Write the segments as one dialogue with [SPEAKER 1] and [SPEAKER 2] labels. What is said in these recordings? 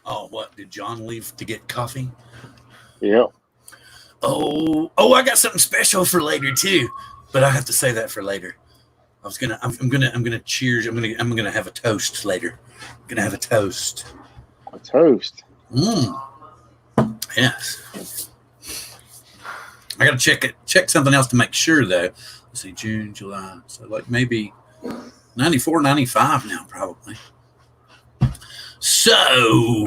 [SPEAKER 1] Oh, what? Did John leave to get coffee?
[SPEAKER 2] Yep.
[SPEAKER 1] Oh, I got something special for later too, but I have to say that for later. I'm gonna cheers. I'm gonna have a toast later. I'm gonna have a toast.
[SPEAKER 2] A toast.
[SPEAKER 1] Yes. I gotta check something else to make sure though. Let's see, June, July. So like maybe 94, 95 now, probably. So,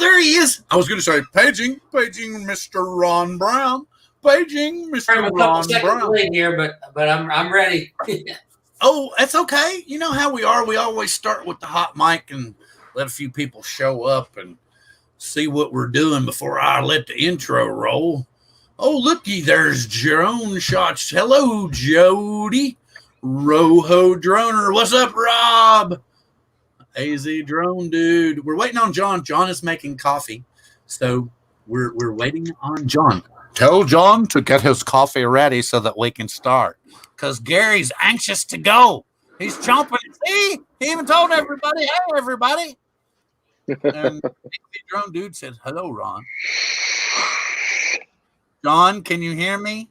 [SPEAKER 1] there he is. I was gonna say paging, Mr. Ron Brown. Paging, Mr.
[SPEAKER 3] I'm a couple seconds late here, but I'm ready.
[SPEAKER 1] Oh, that's okay. You know how we are. We always start with the hot mic and let a few people show up and see what we're doing before I let the intro roll. Oh, looky, there's Joan Shots. Hello, Jody. Roho Droner. What's up, Rob? AZ Drone Dude. We're waiting on John. John is making coffee. So we're waiting on John. Tell John to get his coffee ready so that we can start. Because Gary's anxious to go. He's chomping. See? He even told everybody, hey, everybody. And the Drone Dude said, hello, Ron. John, can you hear me?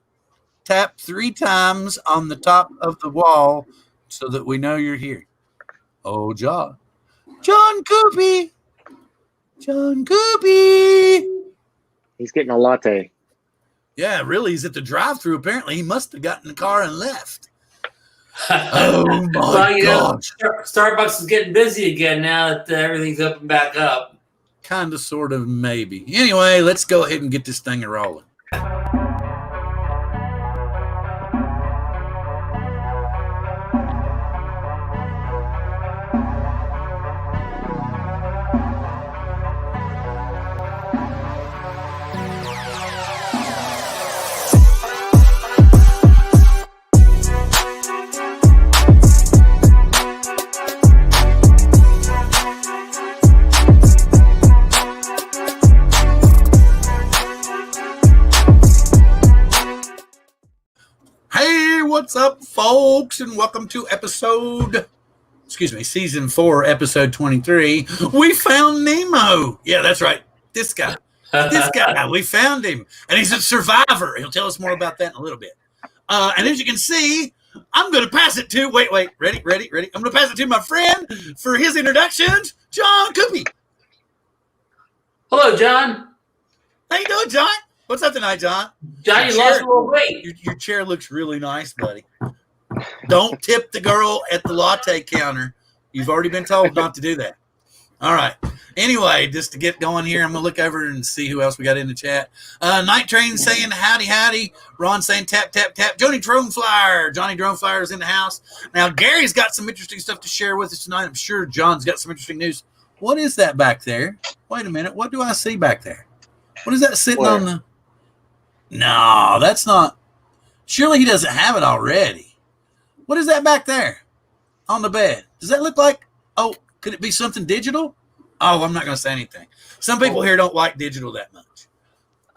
[SPEAKER 1] Tap 3 times on the top of the wall so that we know you're here. Oh, John. John Cuppi. John Cuppi.
[SPEAKER 2] He's getting a latte.
[SPEAKER 1] Yeah, really. He's at the drive-thru. Apparently, he must have gotten in the car and left. Oh, my gosh.
[SPEAKER 3] Starbucks is getting busy again now that everything's open back up.
[SPEAKER 1] Kind of, sort of, maybe. Anyway, let's go ahead and get this thing rolling. What's up, folks, and welcome to season 4, episode 23. We found Nemo. Yeah, that's right. This guy, we found him, and he's a survivor. He'll tell us more about that in a little bit. And as you can see, I'm going to pass it to, wait, ready. I'm going to pass it to my friend for his introductions, John Cuppi.
[SPEAKER 3] Hello, John.
[SPEAKER 1] How you doing, John? What's up tonight, John?
[SPEAKER 3] John, you lost a little weight.
[SPEAKER 1] Your chair looks really nice, buddy. Don't tip the girl at the latte counter. You've already been told not to do that. All right. Anyway, just to get going here, I'm going to look over and see who else we got in the chat. Night Train saying howdy. Ron saying tap. Johnny Drone Flyer is in the house. Now, Gary's got some interesting stuff to share with us tonight. I'm sure John's got some interesting news. What is that back there? Wait a minute. What do I see back there? What is that sitting on the... No, that's not. Surely he doesn't have it already. What is that back there on the bed? Does that look like, could it be something digital? Oh, I'm not going to say anything. Some people here don't like digital that much.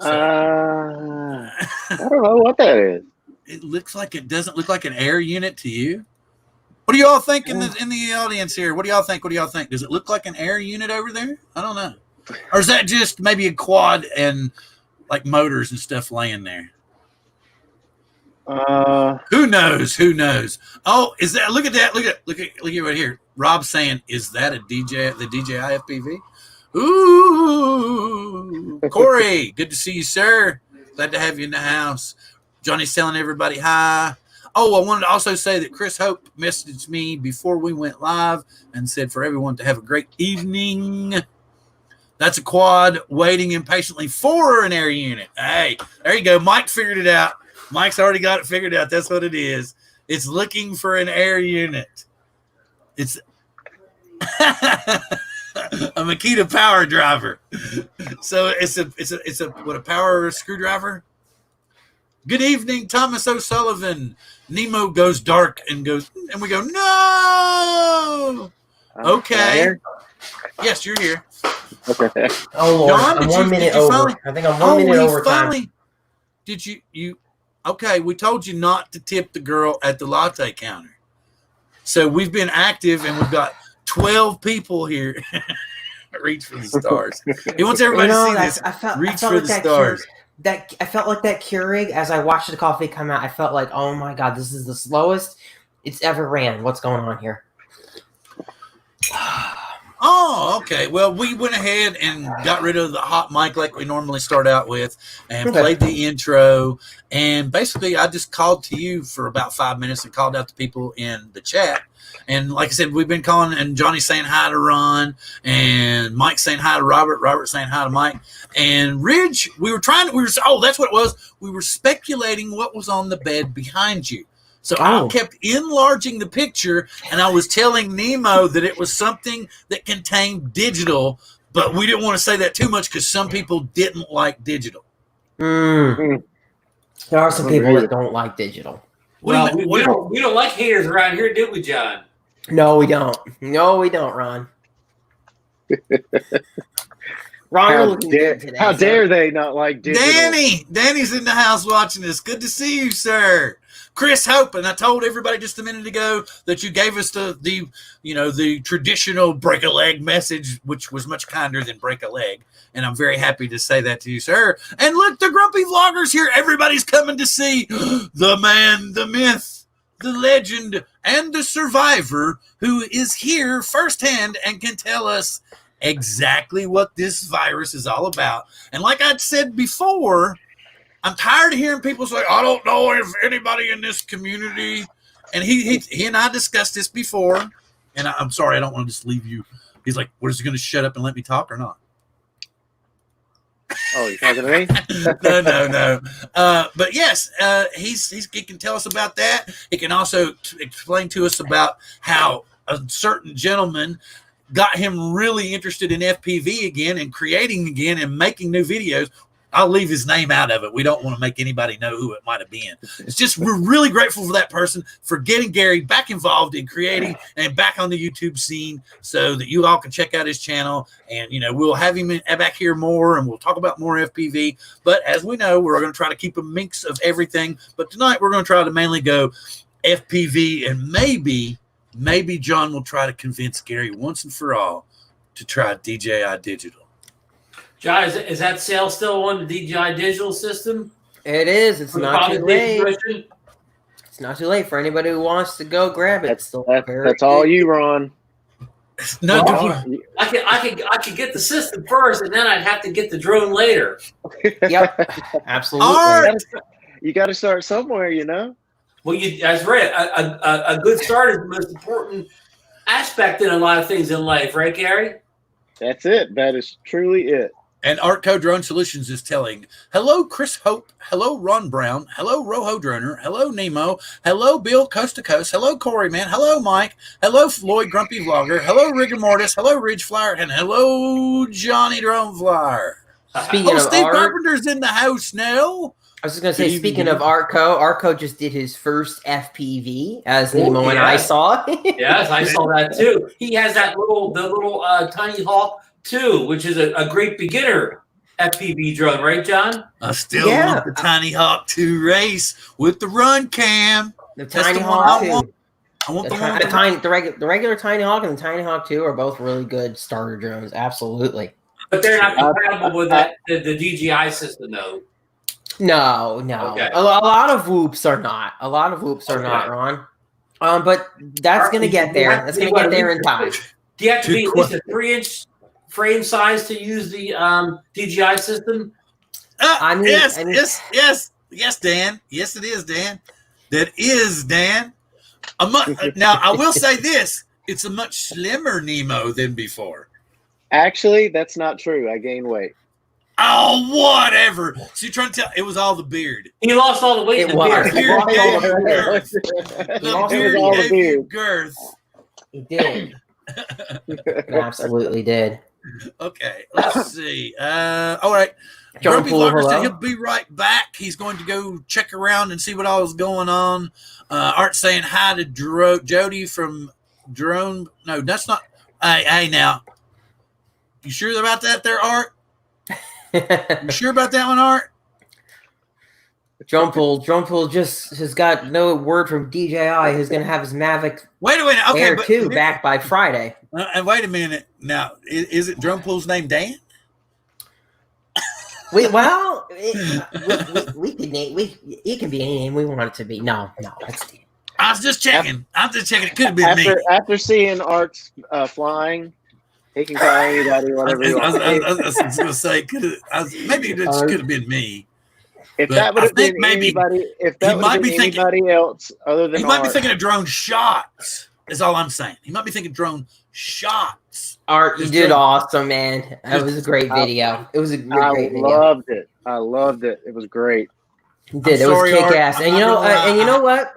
[SPEAKER 1] So,
[SPEAKER 2] I don't know what that is.
[SPEAKER 1] It doesn't look like an air unit to you. What do you all think in the audience here? What do y'all think? Does it look like an air unit over there? I don't know. Or is that just maybe a quad and like motors and stuff laying there? Who knows? Oh, is that? Look at that! Look at right here. Rob saying, "Is that the DJI FPV?" Ooh, Corey, good to see you, sir. Glad to have you in the house. Johnny's telling everybody hi. Oh, I wanted to also say that Chris Hope messaged me before we went live and said for everyone to have a great evening. That's a quad waiting impatiently for an air unit. Hey, there you go. Mike figured it out. Mike's already got it figured out. That's what it is. It's looking for an air unit. It's a Makita power driver. So it's a power screwdriver. Good evening, Thomas O'Sullivan. Nemo goes dark and we go, no. Okay. Yes, you're here.
[SPEAKER 2] Okay.
[SPEAKER 4] Oh Lord,
[SPEAKER 1] John,
[SPEAKER 4] I'm 1 minute over. I think I'm 1 minute over time.
[SPEAKER 1] Did you? Okay, we told you not to tip the girl at the latte counter. So we've been active and we've got 12 people here. Reach for the stars. He wants everybody to see this. Reach for the stars.
[SPEAKER 4] I felt like that Keurig as I watched the coffee come out. I felt like, oh my god, this is the slowest it's ever ran. What's going on here?
[SPEAKER 1] Oh, okay. Well, we went ahead and got rid of the hot mic like we normally start out with and played the intro. And basically, I just called to you for about 5 minutes and called out to people in the chat. And like I said, we've been calling, and Johnny saying hi to Ron, and Mike saying hi to Robert, Robert saying hi to Mike. And Ridge, that's what it was. We were speculating what was on the bed behind you. So I kept enlarging the picture, and I was telling Nemo that it was something that contained digital, but we didn't want to say that too much because some people didn't like digital.
[SPEAKER 4] There are some people that don't like digital.
[SPEAKER 3] Well, we don't like haters around here, do we, John?
[SPEAKER 4] No, we don't. No, we don't, Ron. Ron, you're looking good today.
[SPEAKER 2] How dare they not like digital?
[SPEAKER 1] Danny's in the house watching this. Good to see you, sir. Chris Hope, and I told everybody just a minute ago that you gave us the traditional break a leg message, which was much kinder than break a leg. And I'm very happy to say that to you, sir. And look, the grumpy vlogger's here. Everybody's coming to see the man, the myth, the legend, and the survivor who is here firsthand and can tell us exactly what this virus is all about. And like I said before, I'm tired of hearing people say, I don't know if anybody in this community, and he and I discussed this before, and I'm sorry, I don't want to just leave you. He's like, what, is he going to shut up and let me talk or not?
[SPEAKER 2] Oh, you're talking to me?
[SPEAKER 1] No. But yes, he can tell us about that. He can also explain to us about how a certain gentleman got him really interested in FPV again and creating again and making new videos. I'll leave his name out of it. We don't want to make anybody know who it might have been. It's just we're really grateful for that person for getting Gary back involved in creating and back on the YouTube scene so that you all can check out his channel. And, we'll have him back here more and we'll talk about more FPV. But as we know, we're going to try to keep a mix of everything. But tonight we're going to try to mainly go FPV, and maybe John will try to convince Gary once and for all to try DJI Digital.
[SPEAKER 3] John, is that sale still on the DJI Digital system?
[SPEAKER 4] It is. It's not too late. It's not too late for anybody who wants to go grab it.
[SPEAKER 2] That's all you, Ron.
[SPEAKER 1] No,
[SPEAKER 3] I could get the system first, and then I'd have to get the drone later.
[SPEAKER 4] Yep, absolutely.
[SPEAKER 2] You got to start somewhere,
[SPEAKER 3] Well, that's right. A good start is the most important aspect in a lot of things in life, right, Gary?
[SPEAKER 2] That's it. That is truly it.
[SPEAKER 1] And Artco Drone Solutions is telling, hello, Chris Hope. Hello, Ron Brown. Hello, Roho Droner. Hello, Nemo. Hello, Bill Coast to Coast. Hello, Corey, man. Hello, Mike. Hello, Floyd Grumpy Vlogger. Hello, Rigor Mortis. Hello, Ridge Flyer. And hello, Johnny Drone Flyer.
[SPEAKER 4] Speaking of
[SPEAKER 1] Steve Carpenter's in the house now.
[SPEAKER 4] I was just going to say, speaking of Artco just did his first FPV, as Nemo and I saw.
[SPEAKER 3] Yes, I saw that too. He has the little Tiny Hawk 2, which is a great beginner FPV drone, right, John?
[SPEAKER 1] I still want the Tiny Hawk 2 race with the run cam.
[SPEAKER 4] The Tiny Hawk 2.
[SPEAKER 1] I want
[SPEAKER 4] the regular Tiny Hawk and the Tiny Hawk 2 are both really good starter drones. Absolutely.
[SPEAKER 3] But they're not compatible with the DJI system, though.
[SPEAKER 4] No.
[SPEAKER 3] Okay.
[SPEAKER 4] A lot of whoops are not. Not, Ron. But that's going to get there. That's going to get there in time.
[SPEAKER 3] Do you have to be at least a 3-inch frame size to use the DJI system?
[SPEAKER 1] Yes, Dan. Yes, it is, Dan. That is, Dan. Now, I will say this. It's a much slimmer Nemo than before.
[SPEAKER 2] Actually, that's not true. I gained weight.
[SPEAKER 1] Oh, whatever. So you're trying to tell it was all the beard.
[SPEAKER 3] He lost all the weight in the beard.
[SPEAKER 1] The beard gave you girth.
[SPEAKER 4] He did. Absolutely did.
[SPEAKER 1] Okay, let's see. All right.
[SPEAKER 4] Grumpy
[SPEAKER 1] Vlogger said he'll be right back. He's going to go check around and see what all is going on. Art saying hi to Jody from Drone. No, that's not. Hey, now. You sure about that there, Art? You sure about that one, Art?
[SPEAKER 4] Drumpool just has got no word from DJI. Who's going to have his Mavic
[SPEAKER 1] Wait a minute. Okay,
[SPEAKER 4] Air 2 back by Friday.
[SPEAKER 1] And wait a minute. Now, is it Drone Pool's name Dan?
[SPEAKER 4] We could name it can be any name we want it to be. No, it's Dan.
[SPEAKER 1] I was just checking. It could have been me.
[SPEAKER 2] After seeing Art's flying, he can call anybody whatever he wants.
[SPEAKER 1] I was going to say, maybe it could have been me.
[SPEAKER 2] If
[SPEAKER 1] But
[SPEAKER 2] that would
[SPEAKER 1] I
[SPEAKER 2] have been
[SPEAKER 1] think maybe
[SPEAKER 2] anybody, if that
[SPEAKER 1] he
[SPEAKER 2] would
[SPEAKER 1] might
[SPEAKER 2] have
[SPEAKER 1] be
[SPEAKER 2] been
[SPEAKER 1] thinking-
[SPEAKER 2] anybody else other than
[SPEAKER 1] He might be
[SPEAKER 2] Art,
[SPEAKER 1] thinking of drone shots. Is all I'm saying. He might be thinking drone shots.
[SPEAKER 4] Art, you did awesome, man. That was a great video. It was a great video.
[SPEAKER 2] loved it. I loved it. It was great.
[SPEAKER 4] You did. It
[SPEAKER 1] sorry,
[SPEAKER 4] was kick
[SPEAKER 1] Art.
[SPEAKER 4] ass.
[SPEAKER 1] I'm
[SPEAKER 4] And you
[SPEAKER 1] not
[SPEAKER 4] know,
[SPEAKER 1] gonna lie.
[SPEAKER 4] and you know what?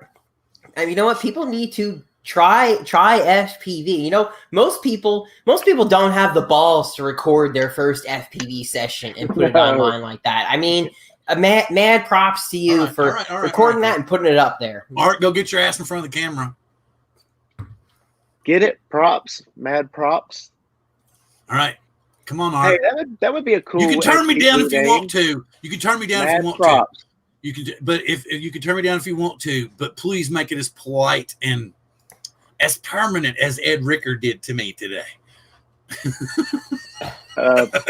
[SPEAKER 4] And you know what? People need to try FPV. You know, most people don't have the balls to record their first FPV session and put it
[SPEAKER 2] No.
[SPEAKER 4] online like that. I mean, mad props to you for
[SPEAKER 1] all right,
[SPEAKER 4] recording that and putting it up there.
[SPEAKER 1] Art, go get your ass in front of the camera.
[SPEAKER 2] Get it? Props. Mad props.
[SPEAKER 1] All right. Come on, Art.
[SPEAKER 2] Hey, that would be a cool.
[SPEAKER 1] You can turn me down if you
[SPEAKER 2] name.
[SPEAKER 1] want to. You can turn me down if
[SPEAKER 2] Mad
[SPEAKER 1] you want
[SPEAKER 2] props.
[SPEAKER 1] to. You can, but if you can turn me down if you want to, but please make it as polite and as permanent as Ed Ricker did to me today.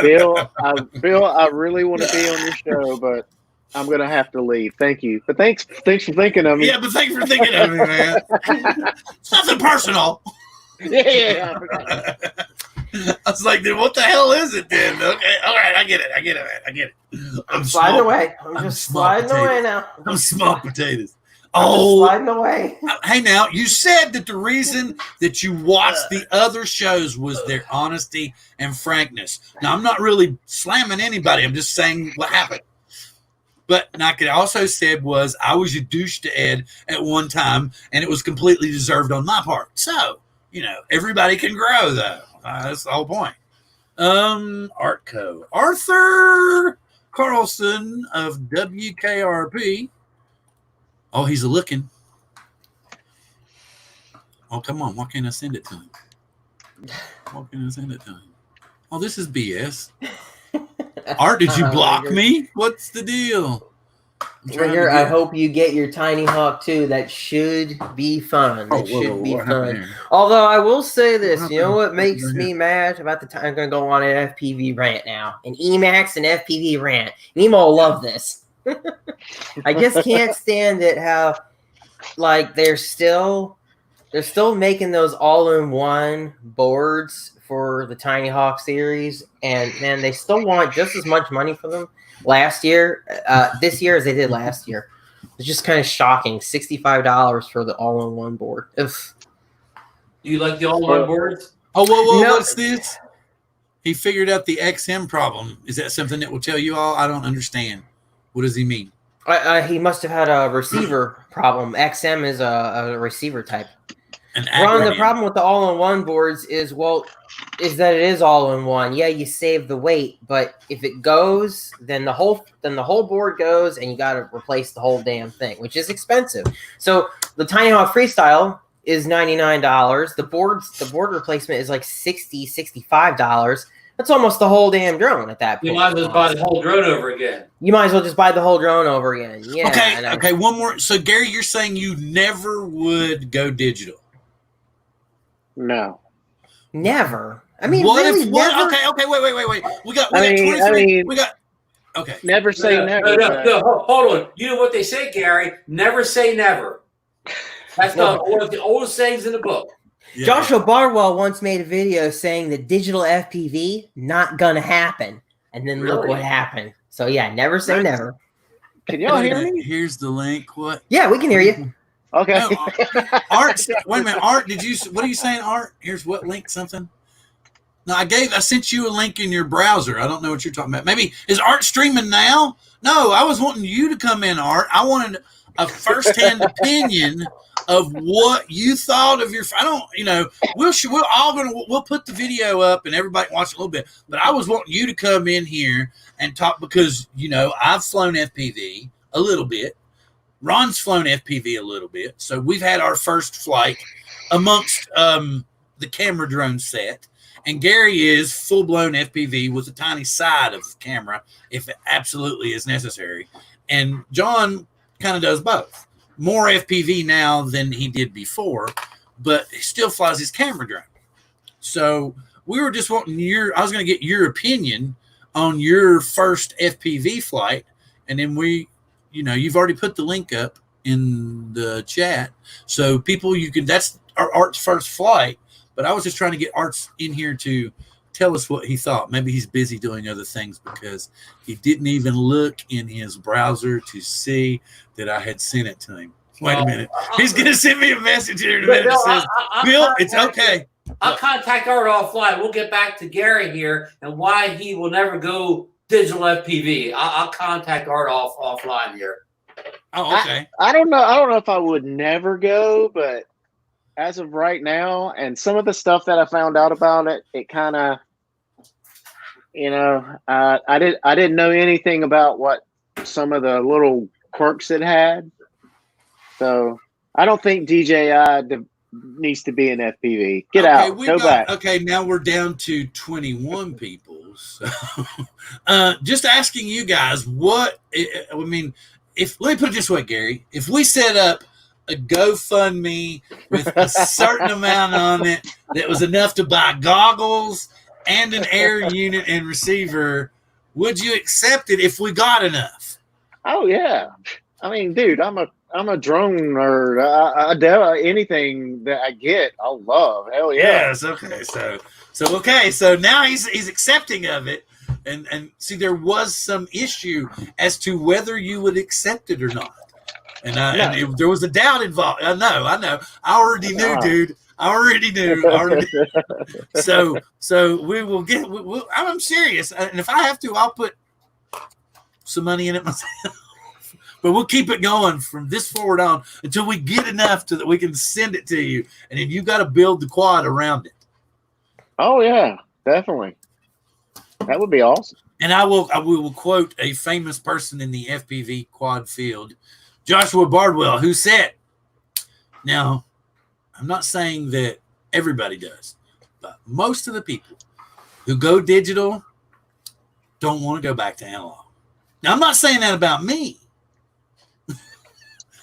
[SPEAKER 2] Bill, I really want to be on your show, but I'm gonna have to leave. Thank you, but thanks for thinking of me.
[SPEAKER 1] Yeah, but thanks for thinking of me, man. It's nothing personal.
[SPEAKER 2] Yeah.
[SPEAKER 1] I was like, then what the hell is it then? Okay, all right, I get it, man. I get it.
[SPEAKER 4] I'm sliding away. I'm
[SPEAKER 1] I'm
[SPEAKER 4] just
[SPEAKER 1] small
[SPEAKER 4] sliding away
[SPEAKER 1] potatoes.
[SPEAKER 4] now.
[SPEAKER 1] I'm small potatoes.
[SPEAKER 4] I'm just
[SPEAKER 1] Oh,
[SPEAKER 4] sliding away.
[SPEAKER 1] hey, now you said that the reason that you watched the other shows was their honesty and frankness. Now, I'm not really slamming anybody. I'm just saying what happened. But like I also said was I was a douche to Ed at one time, and it was completely deserved on my part. So, everybody can grow, though. That's the whole point. Artco. Arthur Carlson of WKRP. Oh, he's looking. Oh, come on. Why can't I send it to him? Oh, this is BS. Art, did you block me? What's the deal?
[SPEAKER 4] Ringer, I hope you get your tiny hawk too. That should be fun. That should be fun. Although I will say this, you know what makes me mad about the time? I'm going to go on an FPV rant now. An Emax and FPV rant. Nemo will love this. I just can't stand it how, like, they're still making those all-in-one boards for the Tiny Hawk series, and man, they still want just as much money for them this year as they did last year. It's just kind of shocking. $65 for the all-in-one board. Ugh.
[SPEAKER 3] Do you like the all-in-one boards?
[SPEAKER 1] Oh, whoa,
[SPEAKER 4] No.
[SPEAKER 1] what's this? He figured out the XM problem. Is that something that will tell you all? I don't understand. What does he mean?
[SPEAKER 4] He must have had a receiver problem. XM is a receiver type.
[SPEAKER 1] An
[SPEAKER 4] Ron, the
[SPEAKER 1] acronym.
[SPEAKER 4] problem with the all-in-one boards is that it is all-in-one. Yeah, you save the weight, but if it goes, then the whole board goes, and you got to replace the whole damn thing, which is expensive. So the Tiny Hawk Freestyle is $99. The board replacement is like $65. That's almost the whole damn drone at that point.
[SPEAKER 3] You might as well buy the whole drone over again.
[SPEAKER 4] You might as well just buy the whole drone over again. Yeah.
[SPEAKER 1] Okay, one more. So, Gary, you're saying you never would go digital?
[SPEAKER 2] No.
[SPEAKER 4] Never. I mean,
[SPEAKER 1] What
[SPEAKER 4] really,
[SPEAKER 1] if? What?
[SPEAKER 4] never.
[SPEAKER 1] Okay. Wait. We got
[SPEAKER 2] I mean,
[SPEAKER 1] 23. We got. Okay.
[SPEAKER 2] Never say never.
[SPEAKER 3] No, hold on. You know what they say, Gary? Never say never. That's one of the oldest sayings in the book.
[SPEAKER 1] Yeah.
[SPEAKER 4] Joshua Barwell once made a video saying that digital FPV not gonna happen, and then look
[SPEAKER 3] Really?
[SPEAKER 4] what happened. So yeah, never say never.
[SPEAKER 2] Can y'all hear me?
[SPEAKER 1] Here's the link. What?
[SPEAKER 4] Yeah, we can hear you.
[SPEAKER 2] Okay.
[SPEAKER 1] No, Art. Wait a minute, Art. Did you? What are you saying, Art? Here's what link? Something. No, I sent you a link in your browser. I don't know what you're talking about. Maybe is Art streaming now? No, I was wanting you to come in, Art. I wanted a first-hand opinion of what you thought of your. I don't. We'll put the video up and everybody can watch a little bit. But I was wanting you to come in here and talk because I've flown FPV a little bit. Ron's flown FPV a little bit, so we've had our first flight amongst the camera drone set. And Gary is full-blown FPV with a tiny side of camera if it absolutely is necessary. And John kind of does both. More FPV now than he did before, but he still flies his camera drone. So we were just wanting I was going to get your opinion on your first FPV flight. And then you've already put the link up in the chat. So people, that's Art's first flight. But I was just trying to get Art's in here to tell us what he thought. Maybe he's busy doing other things because he didn't even look in his browser to see that I had sent it to him. Wait a minute. He's going to send me a message here in a minute that says, Bill, it's okay.
[SPEAKER 3] I'll contact Art offline. We'll get back to Gary here and why he will never go digital FPV. I'll contact Art offline here.
[SPEAKER 1] Oh, okay.
[SPEAKER 2] I don't know. I don't know if I would never go, but as of right now, and some of the stuff that I found out about it, it kind of, I didn't know anything about what some of the little quirks it had. So I don't think DJI needs to be an FPV. Get out. Go back.
[SPEAKER 1] Okay, now we're down to 21 people. So, just asking you guys, let me put it this way, Gary. If we set up a GoFundMe with a certain amount on it that was enough to buy goggles and an air unit and receiver, would you accept it if we got enough?
[SPEAKER 2] Oh yeah. I mean, dude, I'm a drone nerd. I anything that I get, I'll love. Hell yeah.
[SPEAKER 1] Yes. Okay. So now he's accepting of it, and see, there was some issue as to whether you would accept it or not, and there was a doubt involved. I know. I already knew, dude. I already knew. So we will get. I'm serious, and if I have to, I'll put some money in it myself. But we'll keep it going from this forward on until we get enough that we can send it to you. And then you got to build the quad around it.
[SPEAKER 2] Oh, yeah, definitely. That would be awesome.
[SPEAKER 1] And I will quote a famous person in the FPV quad field, Joshua Bardwell, who said, now, I'm not saying that everybody does, but most of the people who go digital don't want to go back to analog. Now, I'm not saying that about me.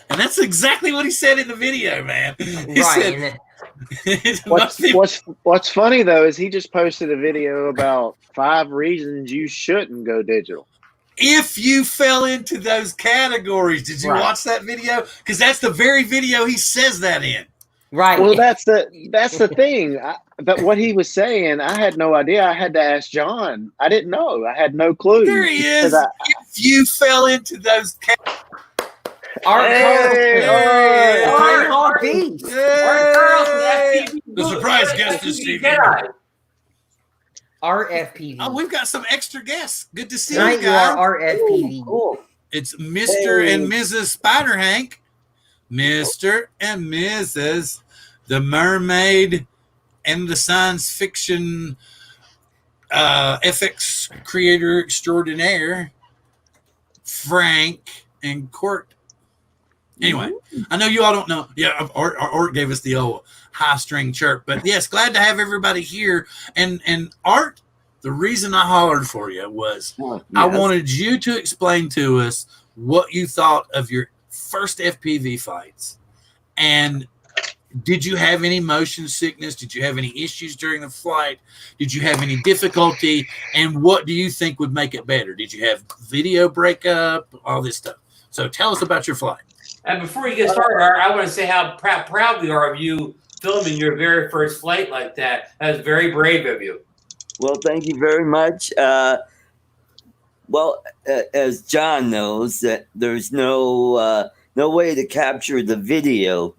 [SPEAKER 1] And that's exactly what he said in the video, man. He said,
[SPEAKER 2] what's funny, though, is he just posted a video about 5 reasons you shouldn't go digital.
[SPEAKER 1] If you fell into those categories. Did you watch that video? Because that's the very video he says that in.
[SPEAKER 4] Right.
[SPEAKER 2] Well, that's the thing. But what he was saying, I had no idea. I had to ask John. I didn't know. I had no clue.
[SPEAKER 1] There he is. If you fell into those categories.
[SPEAKER 4] Art Carlson.
[SPEAKER 1] The surprise guest this evening.
[SPEAKER 4] Art FPV.
[SPEAKER 1] Oh, we've got some extra guests. Good to see you
[SPEAKER 4] Tonight
[SPEAKER 1] guys.
[SPEAKER 4] You are Art FPV.
[SPEAKER 2] Cool.
[SPEAKER 1] It's Mr. and Mrs. Spider Hank. Mr. and Mrs. the mermaid and the science fiction FX creator extraordinaire, Frank and Court. Anyway, I know you all don't know. Yeah, Art gave us the old high string chirp, but yes, glad to have everybody here. And Art, the reason I hollered for you was I wanted you to explain to us what you thought of your first FPV fights. And did you have any motion sickness? Did you have any issues during the flight? Did you have any difficulty? And what do you think would make it better? Did you have video breakup? All this stuff. So tell us about your flight.
[SPEAKER 3] And before you get started, Art, I want to say how proud we are of you filming your very first flight like that. That was very brave of you.
[SPEAKER 5] Well, thank you very much. As John knows, that there's no way to capture the video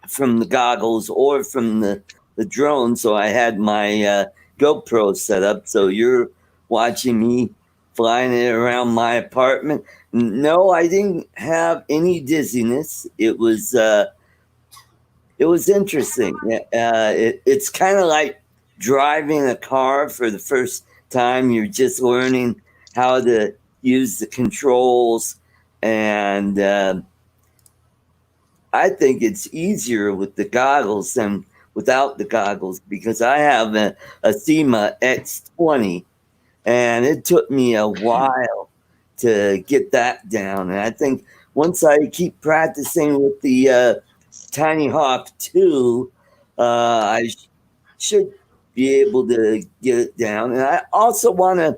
[SPEAKER 5] from the goggles or from the drone. So I had my GoPro set up. So you're watching me flying it around my apartment. No, I didn't have any dizziness. It was interesting. It's kind of like driving a car for the first time. You're just learning how to use the controls, and I think it's easier with the goggles than without the goggles, because I have a Thema X20, and it took me a while to get that down. And I think once I keep practicing with the Tiny Hawk 2, I should be able to get it down. And I also want to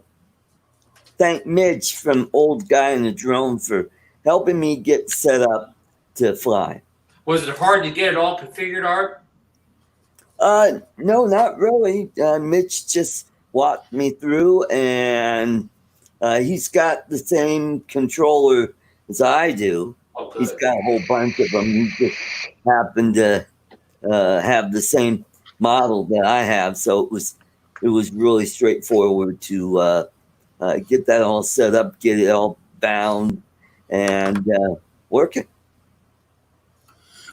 [SPEAKER 5] thank Mitch from Old Guy in the Drone for helping me get set up to fly.
[SPEAKER 3] Was it hard to get it all configured, Art?
[SPEAKER 5] No, not really. Mitch just walked me through, and he's got the same controller as I do.
[SPEAKER 3] Oh,
[SPEAKER 5] he's got a whole bunch of them. He just happened to have the same model that I have, so it was really straightforward to get that all set up, get it all bound, and working.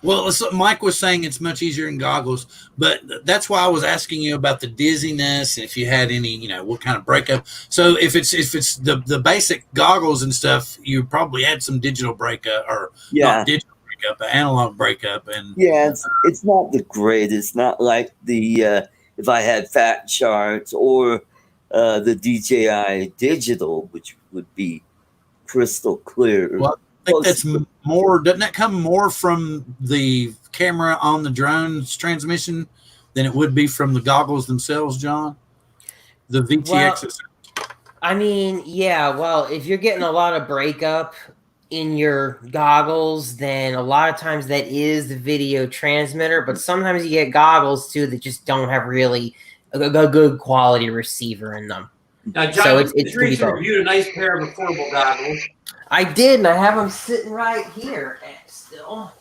[SPEAKER 1] Well, Mike was saying it's much easier in goggles, but that's why I was asking you about the dizziness, if you had any, what kind of breakup. So if it's the basic goggles and stuff, you probably had some digital breakup, or not digital breakup, but analog breakup. And
[SPEAKER 5] it's not the greatest. Not like the if I had fat charts or the DJI digital, which would be crystal clear.
[SPEAKER 1] Well, I think that's more. Doesn't that come more from the camera on the drone's transmission than it would be from the goggles themselves, John? The VTX.
[SPEAKER 4] Well, I mean, yeah. Well, if you're getting a lot of breakup in your goggles, then a lot of times that is the video transmitter. But sometimes you get goggles too that just don't have really a good quality receiver in them.
[SPEAKER 3] Now, John,
[SPEAKER 4] so it's
[SPEAKER 3] reviewed a nice pair of affordable goggles.
[SPEAKER 4] I did, and I have them sitting right here still.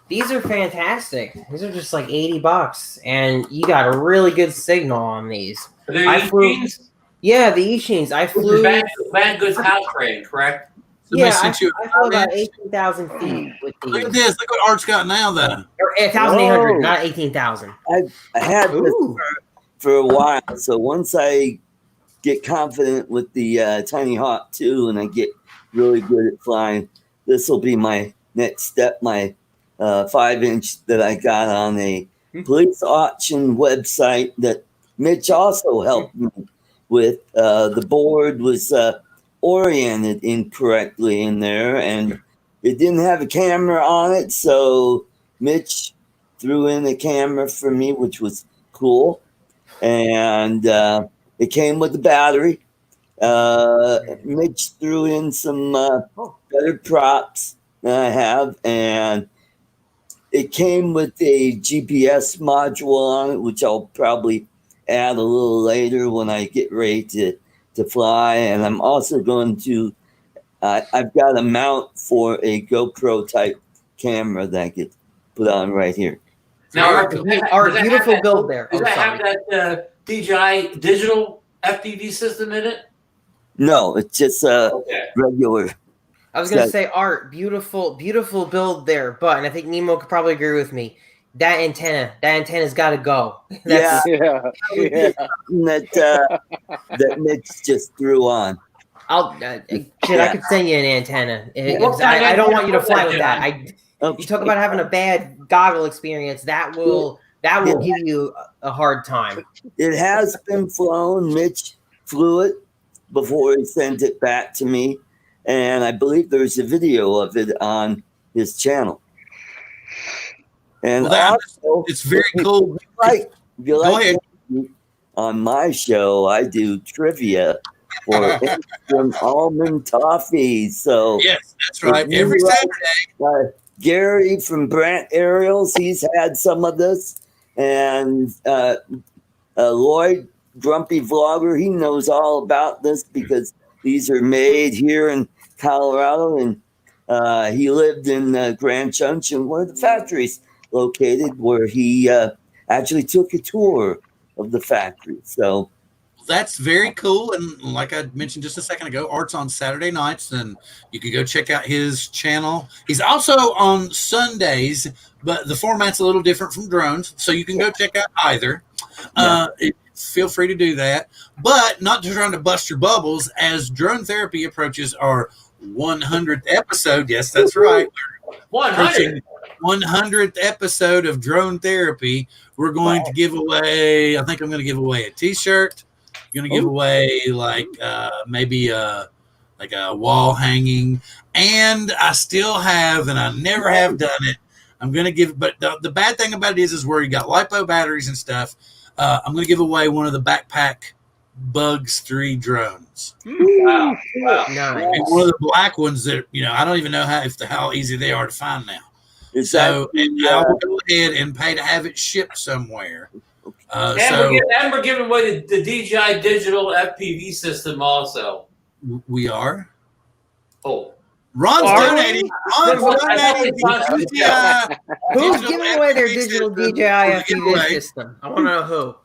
[SPEAKER 4] These are fantastic. These are just like $80, and you got a really good signal on these.
[SPEAKER 3] Are they E-Sheens?
[SPEAKER 4] Yeah, the E-Sheens. I flew.
[SPEAKER 3] Bad Goods house crane, correct?
[SPEAKER 4] Yeah, I flew about 18,000 feet with these.
[SPEAKER 1] Look at this. Look what Art's got now, then.
[SPEAKER 4] 1,800, not 18,000.
[SPEAKER 5] I had this for a while, so once I get confident with the Tiny Hawk 2 and I get really good at flying, this will be my next step, my 5-inch that I got on a police auction website that Mitch also helped me with. The board was oriented incorrectly in there, and it didn't have a camera on it, so Mitch threw in a camera for me, which was cool. And it came with the battery. Mitch threw in some better props than I have, and it came with a GPS module on it, which I'll probably add a little later when I get ready to fly. And I'm also going to I've got a mount for a GoPro type camera that I get put on right here.
[SPEAKER 3] Now,
[SPEAKER 4] our beautiful build there.
[SPEAKER 3] Does that have that DJI digital FPV system in it?
[SPEAKER 5] No, it's just regular.
[SPEAKER 4] I was going to say, Art, beautiful build there, but, and I think Nemo could probably agree with me, that antenna's got to go.
[SPEAKER 5] Yeah. That Mitch just threw on.
[SPEAKER 4] I could send you an antenna. I don't want you to fly with that. You talk about having a bad goggle experience. That will give you a hard time.
[SPEAKER 5] It has been flown. Mitch flew it before he sent it back to me, and I believe there's a video of it on his channel. And also,
[SPEAKER 1] it's very cool.
[SPEAKER 5] If you like on my show, I do trivia for almond toffee. So
[SPEAKER 1] yes, that's right. Every Saturday.
[SPEAKER 5] Gary from Brant Aerials, he's had some of this, and Lloyd, Grumpy Vlogger, he knows all about this because these are made here in Colorado, and he lived in Grand Junction, where the factory's located, where he actually took a tour of the factory. So
[SPEAKER 1] that's very cool. And like I mentioned just a second ago, Art's on Saturday nights, and you can go check out his channel. He's also on Sundays, but the format's a little different from drones, so you can go check out either. Feel free to do that, but not just trying to bust your bubbles. As Drone Therapy approaches our 100th episode, yes, that's right, 100th episode of Drone Therapy, we're going to give away, I think I'm going to give away a t-shirt. I'm going to give away maybe like a wall hanging, and I still have, and I never have done it, I'm going to give, but the bad thing about it is where you got LiPo batteries and stuff. I'm going to give away one of the Backpack Bugs 3 drones.
[SPEAKER 3] Wow.
[SPEAKER 4] Nice.
[SPEAKER 1] And one of the black ones that, I don't even know how easy they are to find now. So I will go ahead and pay to have it shipped somewhere.
[SPEAKER 3] We're giving away the DJI digital FPV system also.
[SPEAKER 1] We are.
[SPEAKER 3] Oh.
[SPEAKER 1] Ron's donating. Ron's donating.
[SPEAKER 4] Who's giving away their digital DJI FPV system? I want to know who.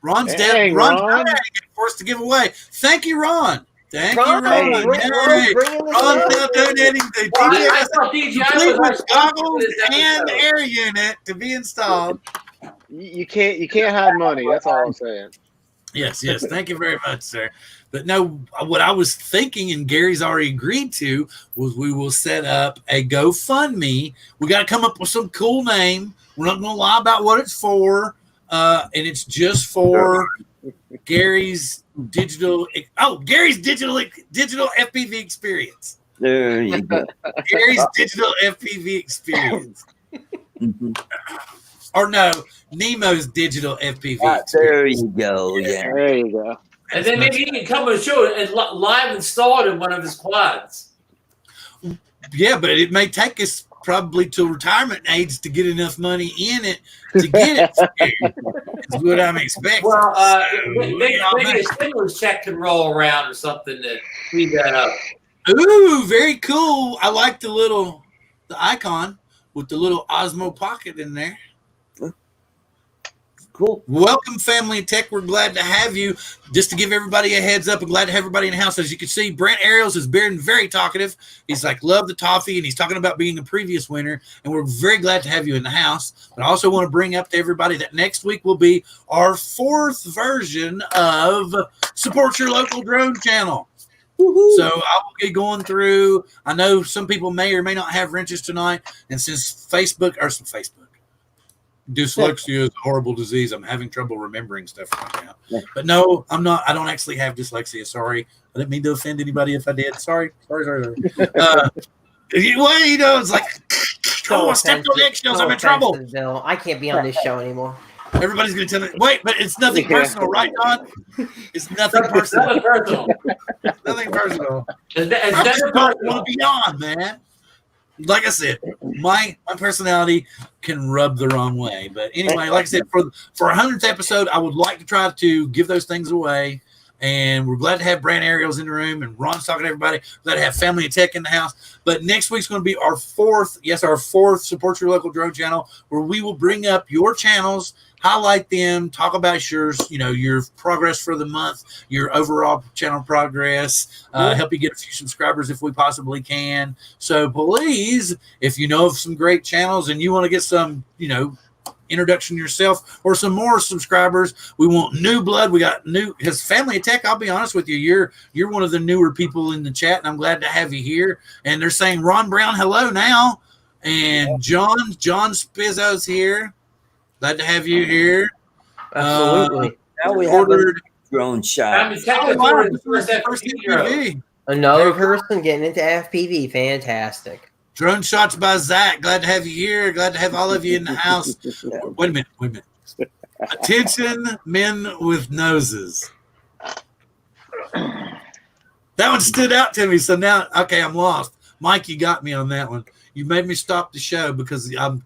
[SPEAKER 1] Ron's donating for us to give away. Thank you, Ron. Thank you, Ron. Ron's now donating the DJI with goggles and air unit to be installed.
[SPEAKER 2] You can't hide money. That's all I'm saying.
[SPEAKER 1] Yes. Thank you very much, sir. But no, what I was thinking, and Gary's already agreed to, was we will set up a GoFundMe. We got to come up with some cool name. We're not going to lie about what it's for, and it's just for Gary's digital FPV experience.
[SPEAKER 5] There you go.
[SPEAKER 1] Gary's digital FPV experience. Or no, Nemo's digital FPV experience.
[SPEAKER 5] There you go. Yeah.
[SPEAKER 2] There you go.
[SPEAKER 3] And then maybe he can come and show it and live install it in one of his quads.
[SPEAKER 1] Yeah, but it may take us probably till retirement age to get enough money in it to get it. Is what I'm expecting.
[SPEAKER 3] Well, maybe a stimulus check can roll around or something to speed that up.
[SPEAKER 1] Ooh, very cool. I like the icon with the little Osmo pocket in there.
[SPEAKER 5] Cool.
[SPEAKER 1] Welcome, Family Tech. We're glad to have you. Just to give everybody a heads up, and glad to have everybody in the house. As you can see, Brent Ariels has been very talkative. He's like, love the toffee, and he's talking about being the previous winner, and we're very glad to have you in the house. But I also want to bring up to everybody that next week will be our 4th version of Support Your Local Drone Channel. Woo-hoo. So I will be going through. I know some people may or may not have wrenches tonight, and since Facebook, dyslexia is a horrible disease. I'm having trouble remembering stuff right now. Yeah. But no, I'm not. I don't actually have dyslexia. Sorry. I didn't mean to offend anybody if I did. Sorry. Well, it's like, I stepped on eggshells. I'm in trouble.
[SPEAKER 4] Bill. I can't be on this show anymore.
[SPEAKER 1] Everybody's going to tell me, wait, but it's nothing personal, right, Don? It's nothing personal. Nothing personal. I just don't want to be on, man. Like I said, my personality can rub the wrong way. But anyway, like I said, for our 100th episode, I would like to try to give those things away. And we're glad to have Brand Ariels in the room, and Ron's talking to everybody. Glad to have Family and Tech in the house. But next week's going to be our 4th Support Your Local Drone Channel, where we will bring up your channels, highlight them, talk about your progress for the month, your overall channel progress, help you get a few subscribers if we possibly can. So please, if you know of some great channels and you want to get some, introduction yourself or some more subscribers, we want new blood. We got his Family of Tech. I'll be honest with you, you're one of the newer people in the chat, and I'm glad to have you here. And they're saying Ron Brown, hello now, and John Spizzo's here. Glad to have you here.
[SPEAKER 4] Absolutely.
[SPEAKER 5] Now we have a drone shot.
[SPEAKER 4] Another person getting into FPV. Fantastic.
[SPEAKER 1] Drone shots by Zach. Glad to have you here. Glad to have all of you in the house. Wait a minute. Attention, men with noses. That one stood out to me. So now, okay, I'm lost. Mike, you got me on that one. You made me stop the show because I'm.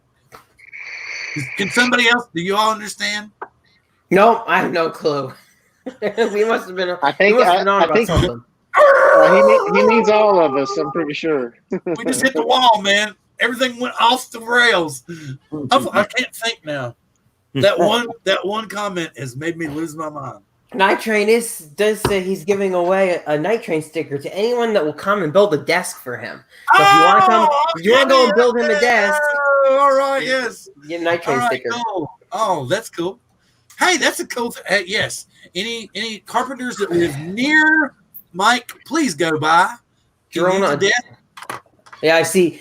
[SPEAKER 1] Can somebody else? Do you all understand?
[SPEAKER 4] No, I have no clue. We must have been.
[SPEAKER 2] I think something. He needs all of us. I'm pretty sure.
[SPEAKER 1] We just hit the wall, man. Everything went off the rails. I can't think now. That one comment has made me lose my mind.
[SPEAKER 4] Night Train does say he's giving away a Night Train sticker to anyone that will come and build a desk for him. So if you want to come, if you want to go and build him a desk.
[SPEAKER 1] All right, yes.
[SPEAKER 4] Get a Night Train sticker.
[SPEAKER 1] Cool. Oh, that's cool. Hey, that's a cool thing. Yes. Any carpenters that live near Mike, please go by.
[SPEAKER 4] Drone on. Yeah, I see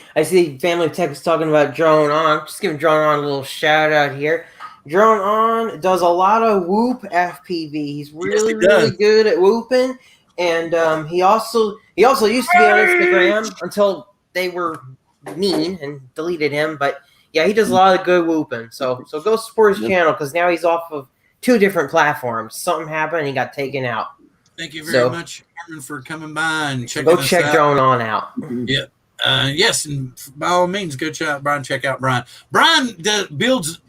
[SPEAKER 4] Family Tech is talking about Drone On. Just giving Drone On a little shout out here. Drone On does a lot of whoop FPV. He's really good at whooping, and he also used to be on Instagram until they were mean and deleted him. But yeah, he does a lot of good whooping. So go support his channel because now he's off of 2 different platforms. Something happened and he got taken out.
[SPEAKER 1] Thank you very much, Herman, for coming by and checking us out.
[SPEAKER 4] Go check Drone on out.
[SPEAKER 1] Yeah. Yes, and by all means, go check out Brian. Check out Brian. Brian builds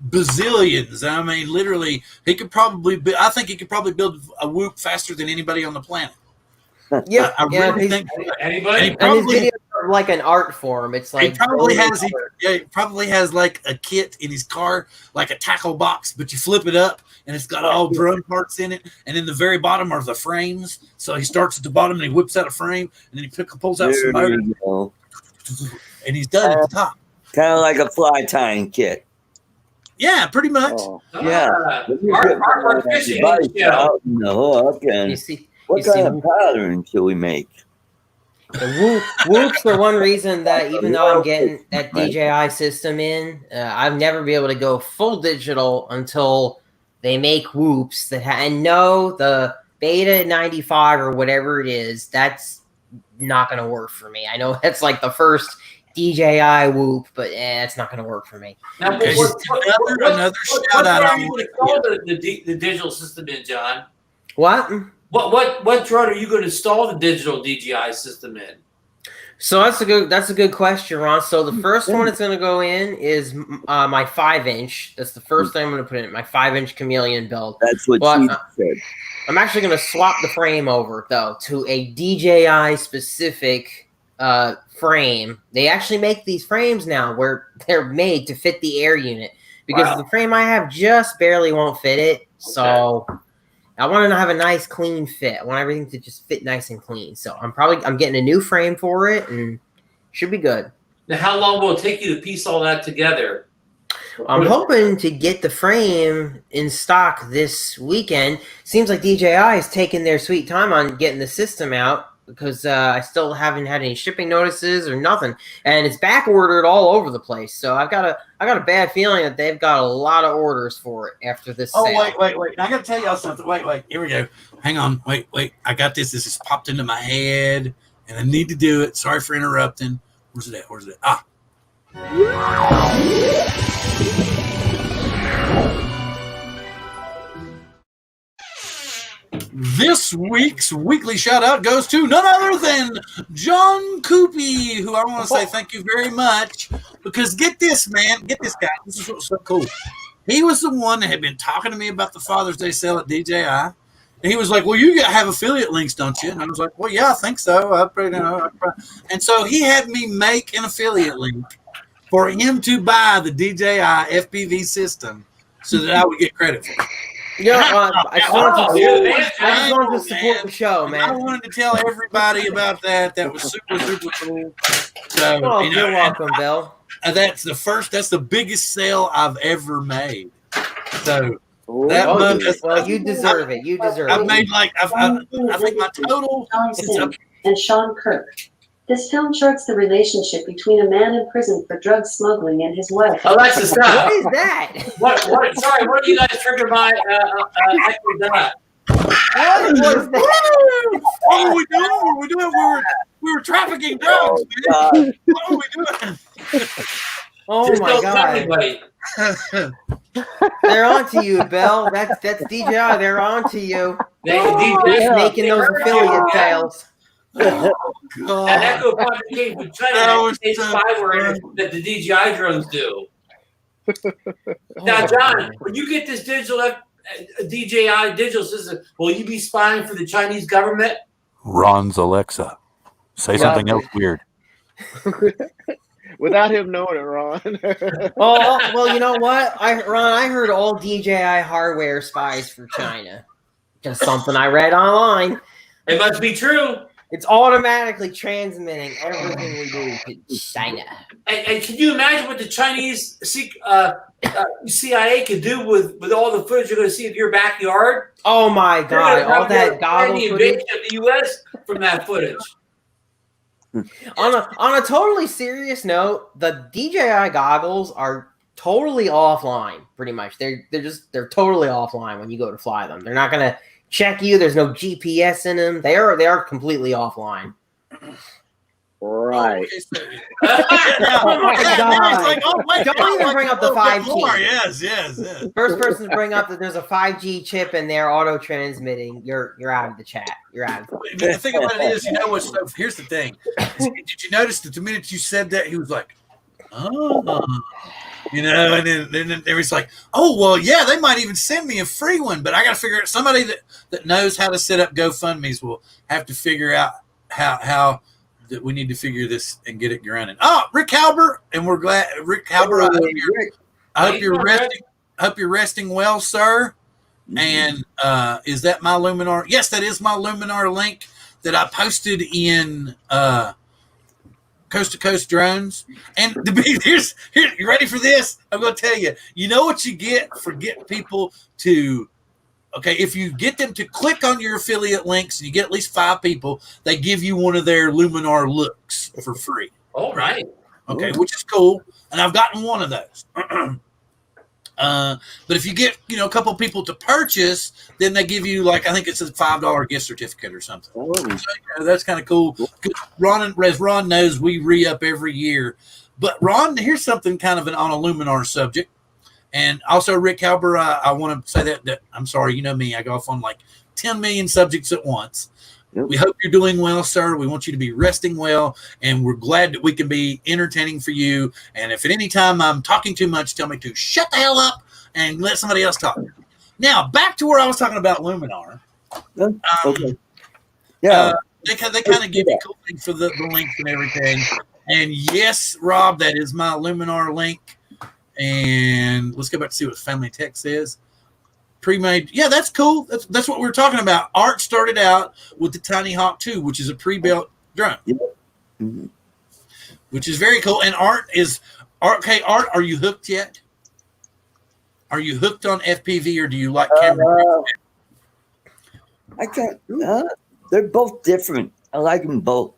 [SPEAKER 1] bazillions. I mean, literally, he could probably. I think he could probably build a Whoop faster than anybody on the planet.
[SPEAKER 4] Yeah,
[SPEAKER 1] I really think
[SPEAKER 3] anybody.
[SPEAKER 1] And
[SPEAKER 4] his videos are like an art form. It's like
[SPEAKER 1] he probably has like a kit in his car, like a tackle box, but you flip it up and it's got all drum parts in it. And in the very bottom are the frames. So he starts at the bottom and he whips out a frame and then he pulls out some motor and he's done at the top.
[SPEAKER 5] Kind of like a fly tying kit.
[SPEAKER 1] Yeah, pretty much.
[SPEAKER 5] Yeah.
[SPEAKER 3] Our fishing show.
[SPEAKER 5] What kind of pattern should we make?
[SPEAKER 4] Whoops are one reason that even though I'm getting that DJI system in, I've never be able to go full digital until they make Whoops and no, the Beta 95 or whatever it is, that's not going to work for me. I know that's like the first DJI Whoop, but it's not going to work for me.
[SPEAKER 3] Now,
[SPEAKER 1] another shout out.
[SPEAKER 3] What are you going to call the digital system in, John?
[SPEAKER 4] What?
[SPEAKER 3] What drone are you going to install the digital DJI system in?
[SPEAKER 4] So that's a good question, Ron. So the first one it's going to go in is my 5-inch. That's the first thing I'm going to put in, my 5-inch Chameleon build.
[SPEAKER 5] That's what she said.
[SPEAKER 4] I'm actually going to swap the frame over though to a DJI specific frame. They actually make these frames now where they're made to fit the air unit because the frame I have just barely won't fit it. So I want to have a nice clean fit. I want everything to just fit nice and clean. So I'm getting a new frame for it and should be good.
[SPEAKER 3] Now, how long will it take you to piece all that together?
[SPEAKER 4] I'm hoping to get the frame in stock this weekend. Seems like DJI is taking their sweet time on getting the system out because I still haven't had any shipping notices or nothing, and it's back ordered all over the place. So I got a bad feeling that they've got a lot of orders for it after this sale.
[SPEAKER 1] Wait! I got to tell y'all something. Wait! Here we go. Hang on. Wait! I got this. This just popped into my head, and I need to do it. Sorry for interrupting. Where's it at? Ah. This week's weekly shout out goes to none other than John Cuppi, who I want to say thank you very much because get this, man, get this guy. This is what's so cool. He was the one that had been talking to me about the Father's Day sale at DJI. And he was like, well, you have affiliate links, don't you? And I was like, well, yeah, I think so. And so he had me make an affiliate link for him to buy the DJI FPV system so that I would get credit for it.
[SPEAKER 4] I just wanted to support the show, man.
[SPEAKER 1] I wanted to tell everybody about that. That was super, super cool. So,
[SPEAKER 4] you're welcome, Bill.
[SPEAKER 1] That's the biggest sale I've ever made. So
[SPEAKER 4] you deserve it. You deserve it.
[SPEAKER 1] I've made I think my total
[SPEAKER 6] and Sean Kirk. This film charts the relationship between a man in prison for drug smuggling and his wife.
[SPEAKER 3] Alexa, stop.
[SPEAKER 4] What is that?
[SPEAKER 3] Sorry, what are you guys triggered by?
[SPEAKER 4] What was that?
[SPEAKER 1] What were we doing? What were we doing? We were trafficking drugs, man. What were we doing?
[SPEAKER 4] Oh
[SPEAKER 3] just
[SPEAKER 4] my God. They're on to you, Bill. That's DJI. They're on to you.
[SPEAKER 3] DJI
[SPEAKER 4] making those affiliate sales.
[SPEAKER 1] Oh,
[SPEAKER 3] and Echo probably came from China spyware that the DJI drones do. Now, John, when you get this digital DJI digital system, will you be spying for the Chinese government?
[SPEAKER 7] Ron's Alexa. Say something else weird.
[SPEAKER 2] Without him knowing it, Ron.
[SPEAKER 4] well, you know what? Ron, I heard all DJI hardware spies for China. Just something I read online.
[SPEAKER 3] It must be true.
[SPEAKER 4] It's automatically transmitting everything we do to China.
[SPEAKER 3] And can you imagine what the Chinese CIA could do with all the footage you're going to see of your backyard?
[SPEAKER 4] Oh my God! All that goggle
[SPEAKER 3] footage of the U.S. from that footage.
[SPEAKER 4] On a totally serious note, the DJI goggles are totally offline. Pretty much, they're totally offline when you go to fly them. They're not going to check you. There's no GPS in them. They are completely offline.
[SPEAKER 2] Right.
[SPEAKER 1] Okay, so,
[SPEAKER 4] Oh my God.
[SPEAKER 1] Like, oh, wait,
[SPEAKER 4] Don't even bring up the 5G.
[SPEAKER 1] Yes.
[SPEAKER 4] First person to bring up that there's a 5G chip in there auto transmitting, you're out of the chat. You're out.
[SPEAKER 1] The thing about it is, you know what? So here's the thing. Did you notice that the minute you said that, he was like, oh, you know, and then it was like, oh, well, yeah, they might even send me a free one, but I got to figure out somebody that knows how to set up GoFundMe's will have to figure out how that we need to figure this and get it running. Oh, Rick Halber, and we're glad, Rick Halber. I hope you're resting well, sir. And is that my Luminar? Yes, that is my Luminar link that I posted in Coast to Coast Drones. And here, you ready for this? I'm going to tell you. You know what you get for getting people to. Okay, if you get them to click on your affiliate links and you get at least 5 people, they give you one of their Luminar looks for free.
[SPEAKER 3] All right.
[SPEAKER 1] Okay, which is cool. And I've gotten one of those. But if you get, a couple people to purchase, then they give you, like, I think it's a $5 gift certificate or something. So, that's kind of cool. As Ron knows, we re-up every year. But, Ron, here's something kind of on a Luminar subject. And also, Rick Halber, I want to say that I'm sorry, you know me, I go off on like 10 million subjects at once. Yep. We hope you're doing well, sir. We want you to be resting well, and we're glad that we can be entertaining for you. And if at any time I'm talking too much, tell me to shut the hell up and let somebody else talk. Now, back to where I was talking about Luminar.
[SPEAKER 5] Okay. Yeah.
[SPEAKER 1] They kind of give you cool things for the links and everything. And yes, Rob, that is my Luminar link. And let's go back to see what Family Tech says. Pre-made. Yeah, that's cool. That's what we were talking about. Art started out with the Tiny Hawk 2, which is a pre-built drone. Yeah. Mm-hmm. Which is very cool. And Art, are you hooked yet? Are you hooked on FPV or do you like camera?
[SPEAKER 5] I can't. They're both different. I like them both.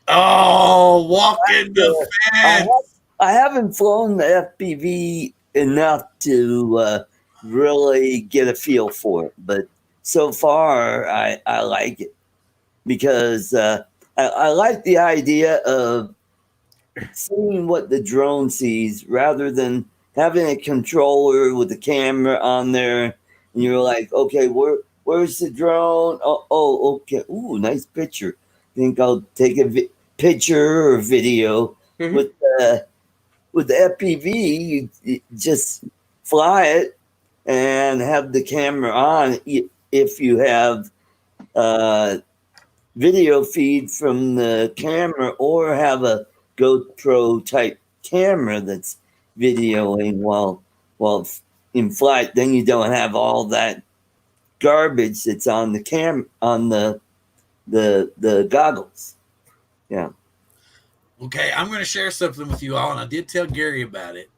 [SPEAKER 1] Oh, walking the fence.
[SPEAKER 5] I haven't flown the FPV enough to really get a feel for it, but so far I like it because I like the idea of seeing what the drone sees rather than having a controller with the camera on there and you're like, okay, where's the drone? Oh, okay. Ooh, nice picture. Think I'll take a picture or video. Mm-hmm. With the FPV, you just fly it and have the camera on if you have video feed from the camera or have a GoPro type camera that's videoing while in flight. Then you don't have all that garbage that's on the on the goggles. Yeah.
[SPEAKER 1] Okay, I'm going to share something with you all, and I did tell Gary about it,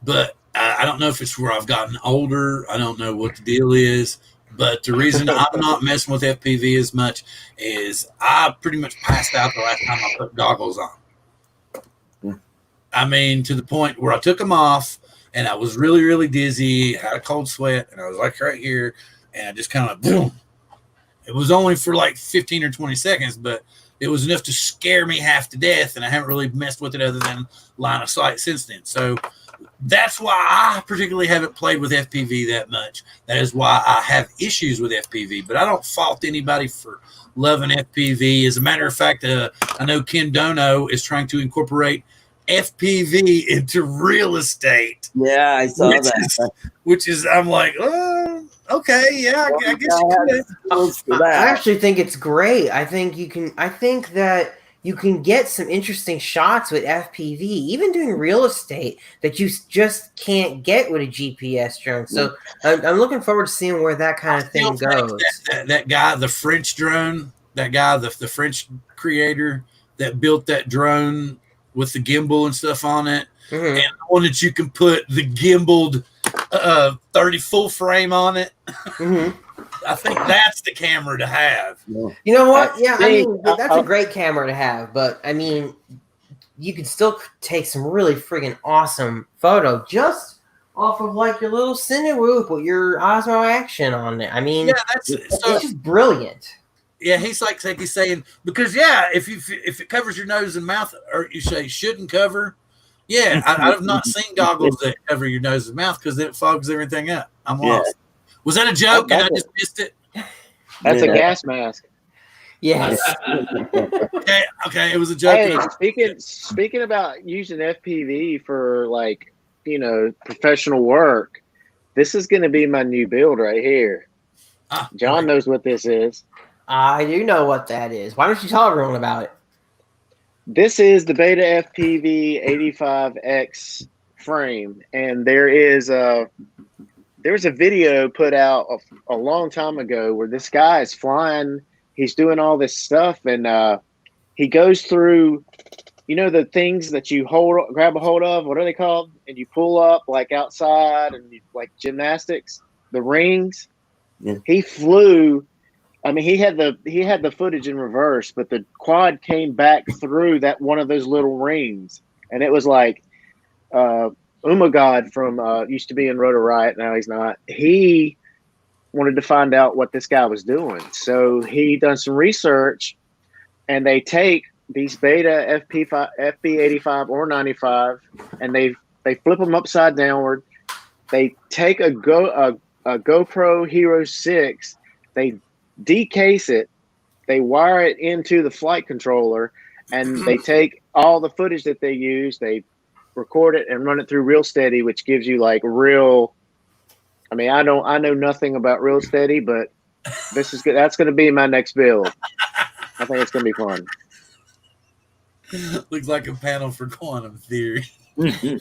[SPEAKER 1] but I don't know if it's where I've gotten older. I don't know what the deal is, but the reason I'm not messing with FPV as much is I pretty much passed out the last time I put goggles on. Yeah. I mean, to the point where I took them off, and I was really, really dizzy, had a cold sweat, and I was like right here, and I just kind of boom. It was only for like 15 or 20 seconds, but it was enough to scare me half to death, and I haven't really messed with it other than line of sight since then. So that's why I particularly haven't played with FPV that much. That is why I have issues with FPV, but I don't fault anybody for loving FPV. As a matter of fact, I know Ken Dono is trying to incorporate FPV into real estate.
[SPEAKER 5] Yeah, I saw that.
[SPEAKER 1] Which is, I'm like, oh, okay, yeah, I guess you could.
[SPEAKER 4] I actually think it's great. I think that you can get some interesting shots with FPV, even doing real estate that you just can't get with a GPS drone. So I'm looking forward to seeing where that kind of thing goes.
[SPEAKER 1] That guy, the French drone, the French creator that built that drone with the gimbal and stuff on it, and the one that you can put the gimbaled 30 full frame on it. I think that's the camera to have.
[SPEAKER 4] You know what? Yeah, I mean, that's a great camera to have, but I mean, you can still take some really friggin' awesome photo just off of like your little Cinewhoop with your Osmo action on it. I mean, it's just brilliant.
[SPEAKER 1] he's like he's saying because if it covers your nose and mouth, or you say shouldn't cover. Yeah, I have not seen goggles that cover your nose and mouth because it fogs everything up. I'm lost. Was that a joke and I just missed it?
[SPEAKER 2] That's a gas mask.
[SPEAKER 4] Yes.
[SPEAKER 1] Okay, it was a joke.
[SPEAKER 2] Hey, speaking about using FPV for like, professional work, this is going to be my new build right here. John knows what this is.
[SPEAKER 4] I do know what that is. Why don't you tell everyone about it?
[SPEAKER 2] This is the Beta FPV 85X frame, and there's a video put out a long time ago where this guy is flying. He's doing all this stuff, and he goes through, the things that you grab a hold of. What are they called? And you pull up like outside, and like gymnastics, the rings.
[SPEAKER 5] Yeah.
[SPEAKER 2] He flew. I mean, he had the footage in reverse, but the quad came back through that one of those little rings, and it was like Umagod from used to be in Rotor Riot. Now he's not. He wanted to find out what this guy was doing, so he done some research, and they take these Beta FP85 or 95, and they flip them upside downward. They take a GoPro Hero 6. They decase it, they wire it into the flight controller, and they take all the footage that they use, they record it and run it through Real Steady, which gives you like real. I mean, I know nothing about Real Steady, but this is good. That's going to be my next build. I think it's going to be fun.
[SPEAKER 1] Looks like a panel for quantum theory. Okay,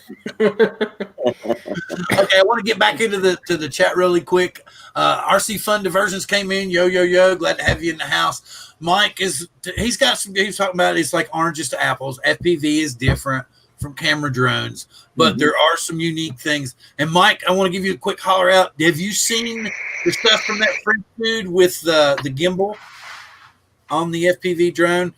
[SPEAKER 1] I want to get back into the chat really quick. RC Fun Diversions came in. Yo, glad to have you in the house. Mike he's talking about it's like oranges to apples. FPV is different from camera drones, but there are some unique things. And Mike, I want to give you a quick holler out. Have you seen the stuff from that French dude with the gimbal on the FPV drone?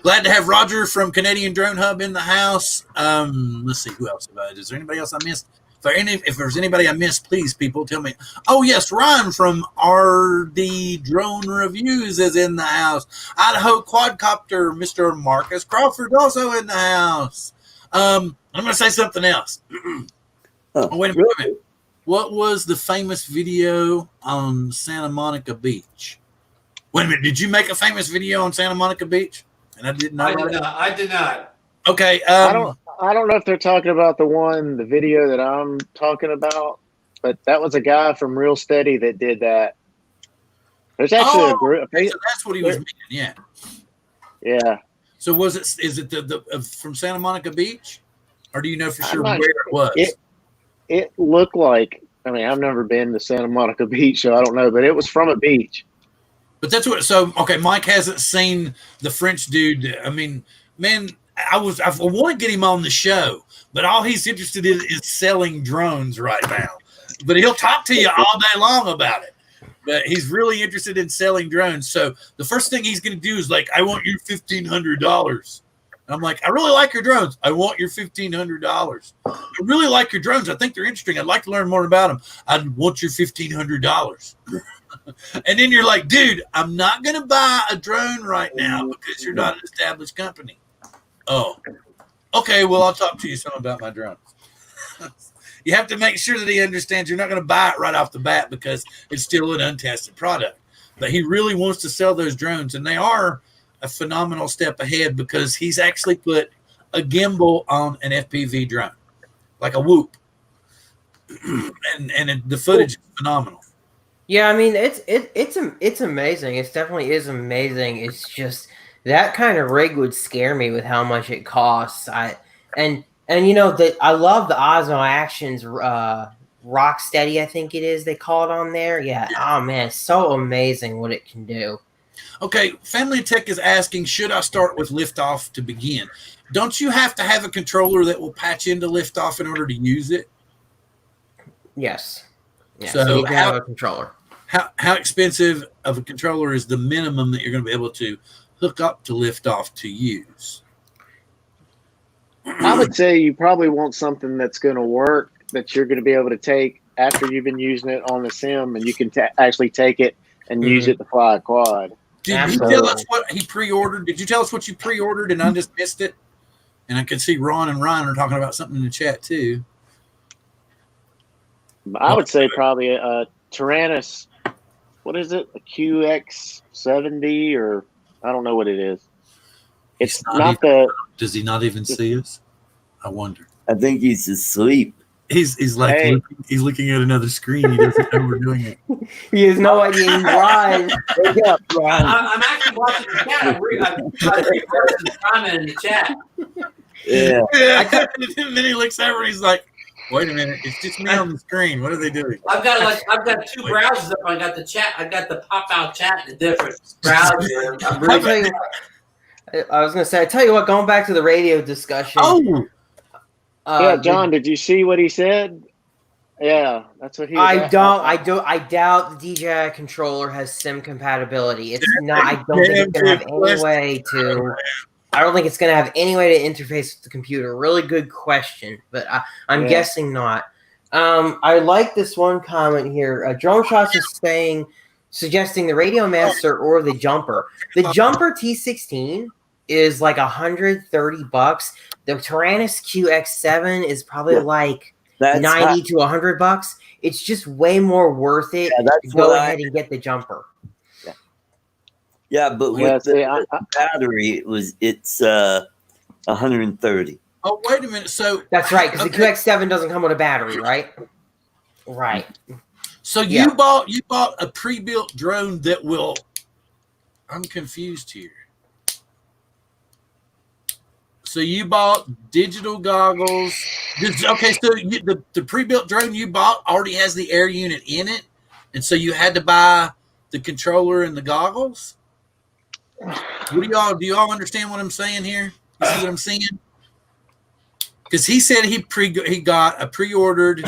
[SPEAKER 1] Glad to have Roger from Canadian Drone Hub in the house. Let's see who else. Is there anybody else I missed? If there's anybody I missed, please, people, tell me. Oh yes, Ryan from RD Drone Reviews is in the house. Idaho Quadcopter, Mr. Marcus Crawford, also in the house. I'm going to say something else. Wait a minute. What was the famous video on Santa Monica Beach? Wait a minute. Did you make a famous video on Santa Monica Beach? And I didn't know.
[SPEAKER 3] I did not.
[SPEAKER 1] Okay.
[SPEAKER 2] I don't know if they're talking about the video that I'm talking about, but that was a guy from Real Steady that did that. There's actually a group.
[SPEAKER 1] So that's what he was making. Yeah.
[SPEAKER 2] Yeah.
[SPEAKER 1] So is it the from Santa Monica Beach, or do you know for sure where it was?
[SPEAKER 2] It looked like. I mean, I've never been to Santa Monica Beach, so I don't know, but it was from a beach.
[SPEAKER 1] But that's what. So okay, Mike hasn't seen the French dude. I mean, man, I want to get him on the show, but all he's interested in is selling drones right now. But he'll talk to you all day long about it. But he's really interested in selling drones. So the first thing he's going to do is like, I want your $1,500. I'm like, I really like your drones. I want your $1,500. I really like your drones. I think they're interesting. I'd like to learn more about them. I want your $1,500. And then you're like, dude, I'm not going to buy a drone right now because you're not an established company. Oh, okay. Well, I'll talk to you some about my drones. You have to make sure that he understands you're not going to buy it right off the bat because it's still an untested product. But he really wants to sell those drones, and they are a phenomenal step ahead because he's actually put a gimbal on an FPV drone, like a Whoop, and the footage is phenomenal.
[SPEAKER 4] Yeah, I mean it's amazing. It definitely is amazing. It's just that kind of rig would scare me with how much it costs. And you know that I love the Osmo Actions Rock Steady, I think it is they call it on there. Yeah. Oh man, it's so amazing what it can do.
[SPEAKER 1] Okay, Family Tech is asking, should I start with liftoff to begin? Don't you have to have a controller that will patch into liftoff in order to use it?
[SPEAKER 4] Yes. Yeah,
[SPEAKER 1] so
[SPEAKER 4] you need to have a controller.
[SPEAKER 1] How expensive of a controller is the minimum that you're going to be able to hook up to liftoff to use?
[SPEAKER 2] I would say you probably want something that's going to work, that you're going to be able to take after you've been using it on the sim, and you can actually take it and use it to fly a quad.
[SPEAKER 1] Did you tell us what he pre-ordered? Did you tell us what you pre-ordered and I just missed it? And I could see Ron and Ryan are talking about something in the chat too.
[SPEAKER 2] I would say probably a Tyrannus. What is it? A QX70 or I don't know what it is. It's not the.
[SPEAKER 1] Does he not even see us? I wonder.
[SPEAKER 5] I think he's asleep.
[SPEAKER 1] He's like he's looking at another screen. He doesn't know we're doing it.
[SPEAKER 4] He has no idea he's live. Wake up, Ron.
[SPEAKER 3] I'm actually watching the chat. I'm reversing the comment in the chat.
[SPEAKER 5] Yeah.
[SPEAKER 1] And then he looks over and he's like, "Wait a minute, it's just me on the screen. What are they doing?"
[SPEAKER 3] I've got two browsers up. I got the chat. I got the pop out chat in a different browser.
[SPEAKER 4] I was gonna say. I tell you what. Going back to the radio discussion.
[SPEAKER 2] Oh. Yeah, John, did you see what he said? Yeah, that's what he.
[SPEAKER 4] I doubt the DJI controller has SIM compatibility. It's not. I don't think it's gonna have any way to. I don't think it's gonna have any way to interface with the computer. Really good question, but I'm guessing not. I like this one comment here. Drone Shots is suggesting the Radio Master or the Jumper. The Jumper T16 is like $130. The Tyrannus QX7 is probably like $90 to $100. It's just way more worth it to go ahead and get the Jumper.
[SPEAKER 5] Yeah, but with the battery, it's 130.
[SPEAKER 1] Oh, wait a minute. So
[SPEAKER 4] that's right, because the QX7 doesn't come with a battery, right? Right.
[SPEAKER 1] So you bought a pre-built drone that will. I'm confused here. So you bought digital goggles. Okay, so the pre-built drone you bought already has the air unit in it, and so you had to buy the controller and the goggles. Do y'all understand what I'm saying here? You see what I'm saying? Because he said he got a pre-ordered.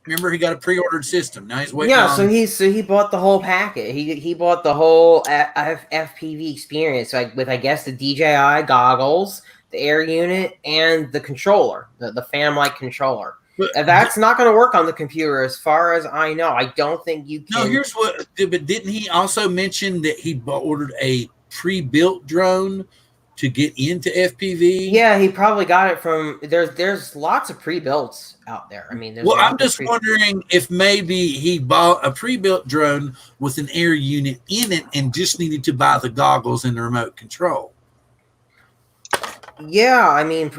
[SPEAKER 1] Remember, he got a pre-ordered system. Now he's waiting.
[SPEAKER 4] Yeah, so he bought the whole packet. He bought the whole FPV experience, like with I guess the DJI goggles, the air unit, and the controller, the fan-like controller. But that's not going to work on the computer, as far as I know. I don't think you can.
[SPEAKER 1] No, here's what. But didn't he also mention that he ordered a pre-built drone to get into FPV?
[SPEAKER 4] Yeah, he probably got it from. There's lots of pre-builts out there. I mean,
[SPEAKER 1] I'm just wondering if maybe he bought a pre-built drone with an air unit in it and just needed to buy the goggles and the remote control.
[SPEAKER 4] Yeah, I mean,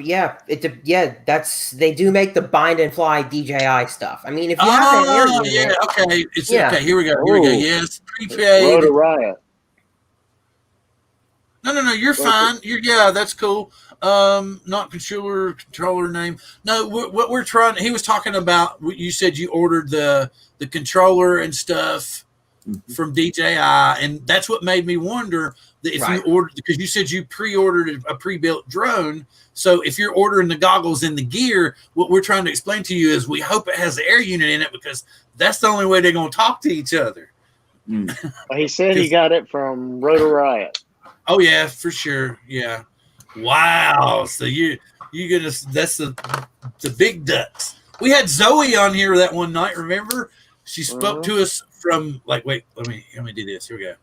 [SPEAKER 4] that's they do make the bind and fly DJI stuff. I mean, if you have an air unit,
[SPEAKER 1] okay, here we go. Yes, prepaid.
[SPEAKER 2] Rotor Riot.
[SPEAKER 1] No, you're fine. That's cool. Not controller name. No, what we're trying. He was talking about. You said you ordered the controller and stuff from DJI, and that's what made me wonder that if you ordered, because you said you pre-ordered a pre-built drone. So if you're ordering the goggles and the gear, what we're trying to explain to you is we hope it has the air unit in it, because that's the only way they're going to talk to each other.
[SPEAKER 2] He said he got it from Rotor Riot.
[SPEAKER 1] Oh yeah, for sure. Yeah. Wow. So that's the big ducks. We had Zoe on here that one night, remember? She spoke to us from let me do this. Here we go.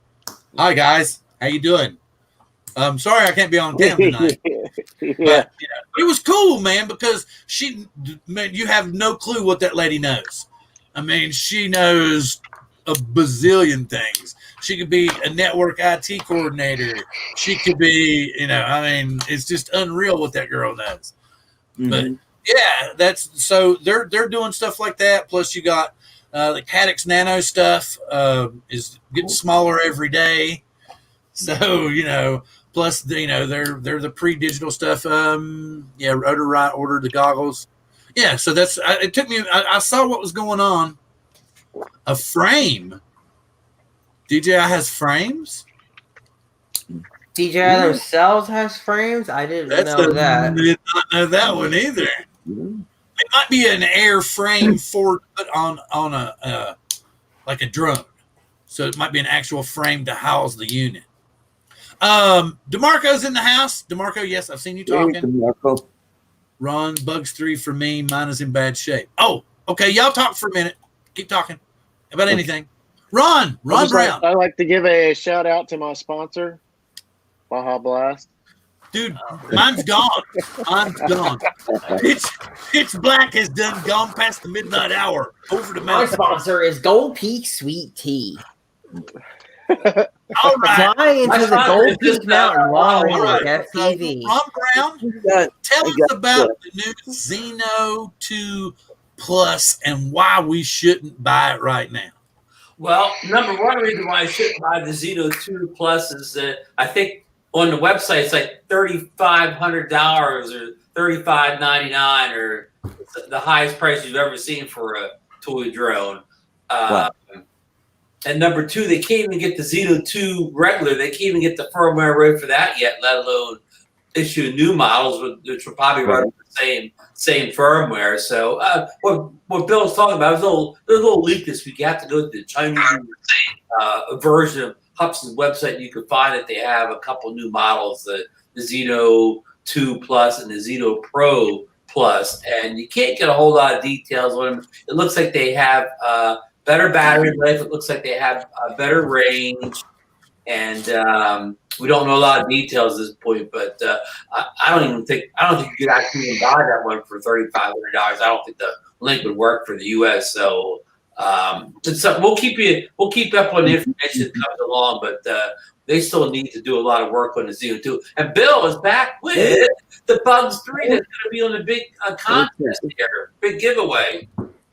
[SPEAKER 1] Hi guys. How you doing? Sorry I can't be on cam tonight. But it was cool, man, because you have no clue what that lady knows. I mean, she knows a bazillion things. She could be a network IT coordinator. She could be, it's just unreal what that girl knows. But yeah, so they're doing stuff like that. Plus you got the Caddx Nano stuff is getting smaller every day. So, plus they're the pre-digital stuff. Rotor Riot ordered the goggles. Yeah, so it took me, I saw what was going on. A frame. DJI has frames?
[SPEAKER 4] DJI themselves has frames? I didn't know that.
[SPEAKER 1] I did not know that one either. It might be an air frame put on a like a drone. So it might be an actual frame to house the unit. DeMarco's in the house. DeMarco, yes, I've seen you talking.
[SPEAKER 5] DeMarco.
[SPEAKER 1] Ron, Bugs 3 for me. Mine is in bad shape. Oh, okay. Y'all talk for a minute. Keep talking about anything. Ron Brown.
[SPEAKER 2] I like to give a shout out to my sponsor, Baja Blast.
[SPEAKER 1] Dude, mine's gone. It's black has gone past the midnight hour. Over the
[SPEAKER 4] My
[SPEAKER 1] mountain.
[SPEAKER 4] sponsor is Gold Peak Sweet Tea.
[SPEAKER 1] All right.
[SPEAKER 4] Fly into the
[SPEAKER 3] sponsor
[SPEAKER 4] Gold
[SPEAKER 3] is
[SPEAKER 4] Peak
[SPEAKER 3] just,
[SPEAKER 4] Mountain long range
[SPEAKER 1] right.
[SPEAKER 4] FPV.
[SPEAKER 1] Ron Brown, tell us about the new Xeno 2 Plus and why we shouldn't buy it right now.
[SPEAKER 3] Well, number one reason why I shouldn't buy the Xeno 2 Plus is that I think on the website it's like $3,500 or $35.99 or the highest price you've ever seen for a toy drone.
[SPEAKER 5] Wow.
[SPEAKER 3] And number two, they can't even get the Xeno 2 regular. They can't even get the firmware ready for that yet, let alone issue new models, which will probably run the same firmware. So what Bill's talking about, there's a little leak this week. You have to go to the Chinese version of Hubson's website. You can find that they have a couple new models, the Xeno 2 Plus and the Xeno Pro Plus, and you can't get a whole lot of details on them. It looks like they have better battery life. It looks like they have a better range, and we don't know a lot of details at this point. But I don't think you could actually even buy that one for $3,500. I don't think the link would work for the U.S. So we'll keep up on the information that comes along, but they still need to do a lot of work on the Xeno 2. And Bill is back with the Bugs 3 that's going to be on the big contest here, big giveaway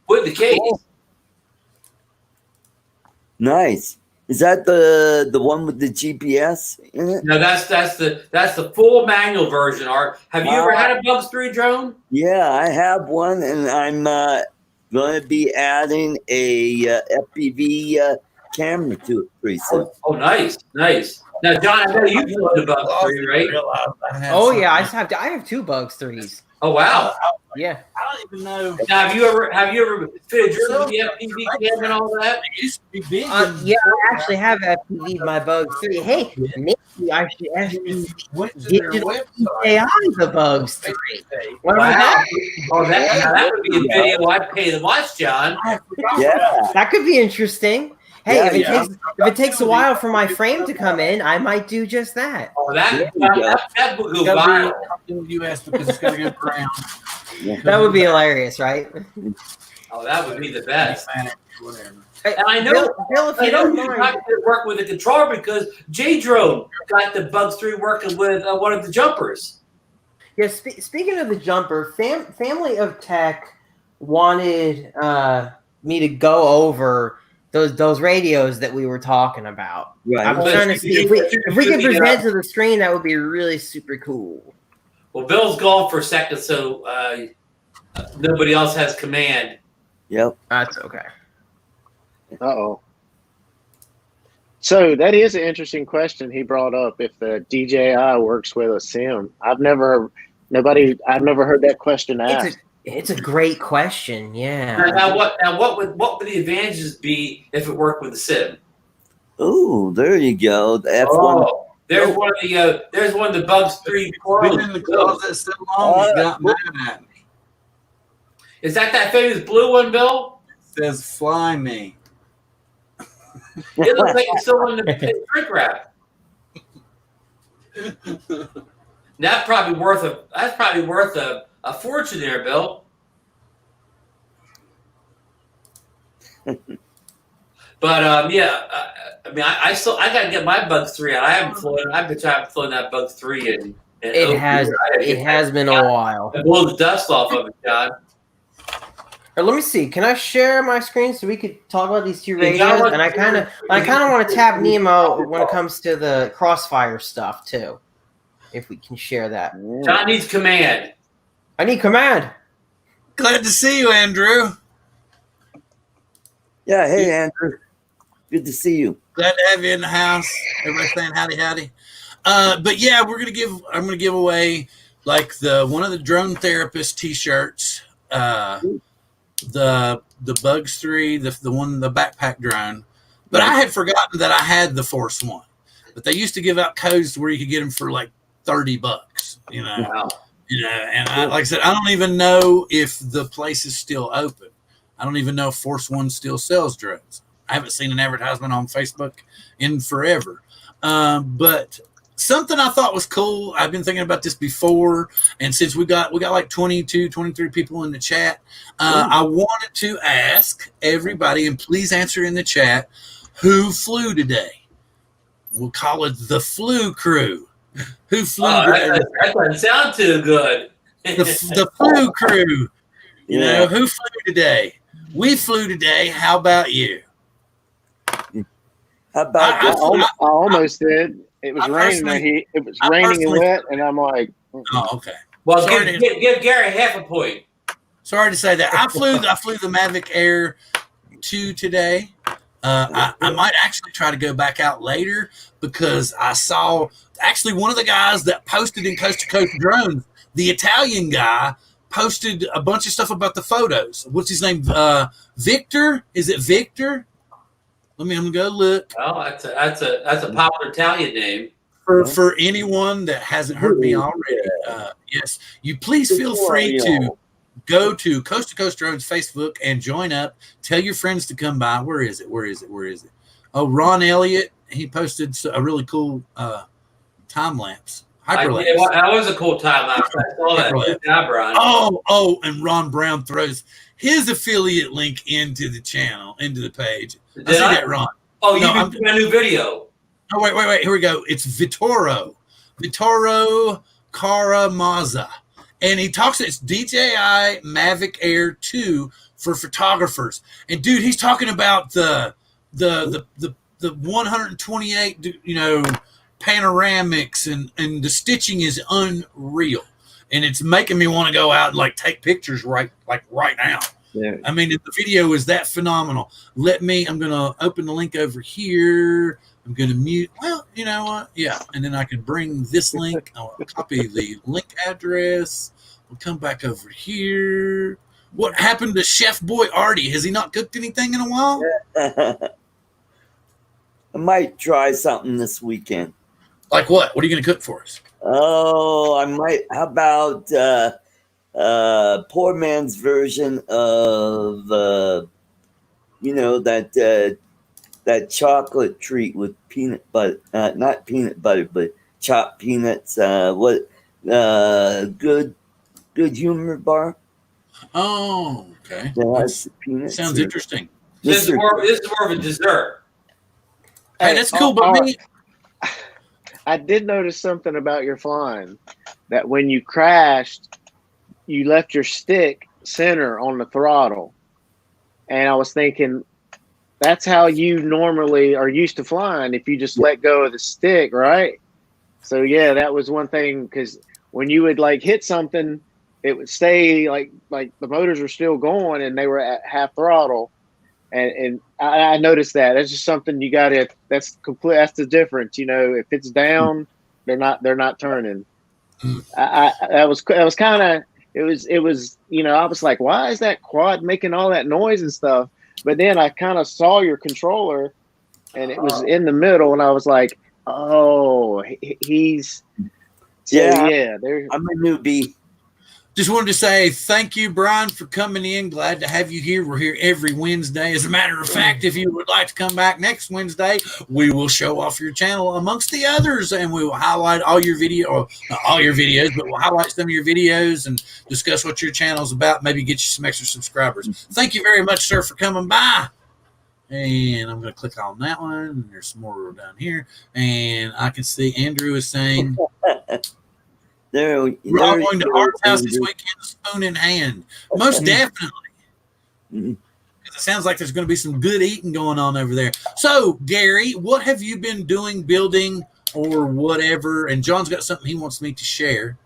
[SPEAKER 3] with the case.
[SPEAKER 5] Nice. Is that the one with the GPS in it?
[SPEAKER 3] No, that's the full manual version. Art, have you ever had a Bugs 3 drone?
[SPEAKER 5] Yeah, I have one, and I'm going to be adding a FPV camera to it pretty soon.
[SPEAKER 3] Oh, nice. Now, John, I know you've flown the Bugs 3, right?
[SPEAKER 4] Oh yeah, I have 2 Bugs 3s.
[SPEAKER 3] Oh wow.
[SPEAKER 4] Yeah.
[SPEAKER 1] I don't even know.
[SPEAKER 3] Now, have you ever fitted yours with the FPV cam and all that?
[SPEAKER 1] It used to be big.
[SPEAKER 4] Yeah, I actually have FPV my Bugs 3. Hey, maybe I should digital AI the Bugs 3. What
[SPEAKER 3] Wow.
[SPEAKER 4] about
[SPEAKER 3] Oh, that would be a video I'd pay to watch, John.
[SPEAKER 5] Yeah.
[SPEAKER 4] that could be interesting. Hey,
[SPEAKER 5] Yeah,
[SPEAKER 4] if it takes a while for my frame to come in, I might do just that.
[SPEAKER 3] Oh, that would go
[SPEAKER 1] It's gotta
[SPEAKER 3] viral.
[SPEAKER 1] be in the U.S. because it's got to go around.
[SPEAKER 4] That would be hilarious, right?
[SPEAKER 3] Oh, that would be the best.
[SPEAKER 1] Whatever.
[SPEAKER 4] Hey,
[SPEAKER 3] And I know,
[SPEAKER 4] Bill, if
[SPEAKER 3] I
[SPEAKER 4] you
[SPEAKER 3] know
[SPEAKER 4] don't
[SPEAKER 3] you
[SPEAKER 4] mind,
[SPEAKER 3] got to work with a controller because J-Drone got the Bugs 3 working with one of the jumpers.
[SPEAKER 4] yeah. Speaking of the jumper, Family of Tech wanted me to go over those radios that we were talking about.
[SPEAKER 5] Right.
[SPEAKER 4] I'm trying to see if we could present to the screen. That would be really super cool.
[SPEAKER 3] Well, Bill's gone for a second, so nobody else has command.
[SPEAKER 5] Yep.
[SPEAKER 4] That's okay.
[SPEAKER 2] Uh-oh. So that is an interesting question he brought up. If the DJI works with a sim, I've never heard that question asked.
[SPEAKER 4] It's a great question. Yeah.
[SPEAKER 3] Now what would the advantages be if it worked with the sim?
[SPEAKER 5] Oh, there you go. The F1.
[SPEAKER 3] Oh, there's one of the Bugs 3 Pro.
[SPEAKER 1] Been in the closet so long, you got mad at me.
[SPEAKER 3] Is that famous blue one, Bill?
[SPEAKER 1] It says "Fly Me."
[SPEAKER 3] It looks like it's still in the shrink wrap. That's probably worth a fortune there, Bill. But I mean, I gotta get my Bugs 3 out. I bet you I haven't flown that Bugs 3 in.
[SPEAKER 4] It has been a while.
[SPEAKER 3] And blow the dust off of it, John.
[SPEAKER 4] Let me see. Can I share my screen so we could talk about these 2
[SPEAKER 3] Yeah,
[SPEAKER 4] radios? And I kind of want to tap Nemo when it comes to the Crossfire stuff too. If we can share that.
[SPEAKER 3] John needs command.
[SPEAKER 4] I need command.
[SPEAKER 1] Glad to see you, Andrew.
[SPEAKER 5] Yeah. Hey, Andrew. Good to see you.
[SPEAKER 1] Glad to have you in the house. Everybody saying howdy. But yeah, I'm gonna give away like one of the drone therapist T-shirts. The Bugs 3, the backpack drone, but I had forgotten that I had the Force 1. But they used to give out codes where you could get them for like $30,
[SPEAKER 3] Wow.
[SPEAKER 1] And like I said, I don't even know if the place is still open. I don't even know if Force 1 still sells drones. I haven't seen an advertisement on Facebook in forever. But something I thought was cool, I've been thinking about this before, and since we got like 22, 23 people in the chat, I wanted to ask everybody, and please answer in the chat, who flew today? We'll call it the flu crew. Who flew today?
[SPEAKER 3] That doesn't sound too good.
[SPEAKER 1] The flu crew. You know, who flew today? We flew today. How about you?
[SPEAKER 5] How about
[SPEAKER 2] I almost did. It was raining. It was raining and wet, and I'm like,
[SPEAKER 1] oh, okay.
[SPEAKER 3] Well, give Gary half a point.
[SPEAKER 1] Sorry to say that. I flew the Mavic Air 2 today. I might actually try to go back out later because I saw actually one of the guys that posted in Coast to Coast Drones, the Italian guy, posted a bunch of stuff about the photos. What's his name? Victor? Is it Victor? I'm gonna go look.
[SPEAKER 3] Oh, that's a popular Italian name.
[SPEAKER 1] For anyone that hasn't heard me already, yes, you please feel free to go to Coast Drones Facebook and join up. Tell your friends to come by. Where is it? Oh, Ron Elliott, he posted a really cool time lapse. Hyperlapse.
[SPEAKER 3] That was a cool time lapse. I saw that. Good job, Ron.
[SPEAKER 1] Oh, and Ron Brown throws his affiliate link into the channel, into the page. I see that, Ron.
[SPEAKER 3] Oh, you can do a new video.
[SPEAKER 1] Oh, wait. Here we go. It's Vittorio Caramazza. And he talks, it's DJI Mavic Air 2 for photographers. And dude, he's talking about the 128, panoramics and the stitching is unreal. And it's making me want to go out and like take pictures right now. Yeah. I mean, the video is that phenomenal. I'm going to open the link over here. I'm going to mute. Well, you know what? Yeah. And then I can bring this link. I'll copy the link address. We'll come back over here. What happened to Chef Boy Artie? Has he not cooked anything in a while?
[SPEAKER 5] I might try something this weekend.
[SPEAKER 1] Like what? What are you going to cook for us?
[SPEAKER 5] Oh, I might. How about poor man's version of that chocolate treat with peanut butter, not peanut butter, but chopped peanuts. Good humor bar.
[SPEAKER 1] Oh, okay. Sounds interesting.
[SPEAKER 3] This is more of a dessert.
[SPEAKER 1] Hey, that's cool, but me.
[SPEAKER 2] I did notice something about your flying, that when you crashed, you left your stick center on the throttle. And I was thinking, that's how you normally are used to flying if you just let go of the stick, right? So, yeah, that was one thing, because when you would, like, hit something, it would stay, like the motors were still going and they were at half throttle. And I noticed that. That's just something you got to. That's the difference. If it's down, they're not turning. That was kind of. It was. I was like, why is that quad making all that noise and stuff? But then I kind of saw your controller, and it was in the middle, and I was like, oh, he's. So, yeah.
[SPEAKER 5] I'm a newbie.
[SPEAKER 1] Just wanted to say thank you, Brian, for coming in. Glad to have you here. We're here every Wednesday. As a matter of fact, if you would like to come back next Wednesday, we will show off your channel amongst the others, and we will highlight all your videos, but we'll highlight some of your videos and discuss what your channel's about, maybe get you some extra subscribers. Thank you very much, sir, for coming by. And I'm going to click on that one. And there's some more down here. And I can see Andrew is saying... We're all going to Art's house this weekend, spoon in hand. Most definitely. Because it sounds like there's going to be some good eating going on over there. So, Gary, what have you been doing, building, or whatever? And John's got something he wants me to share.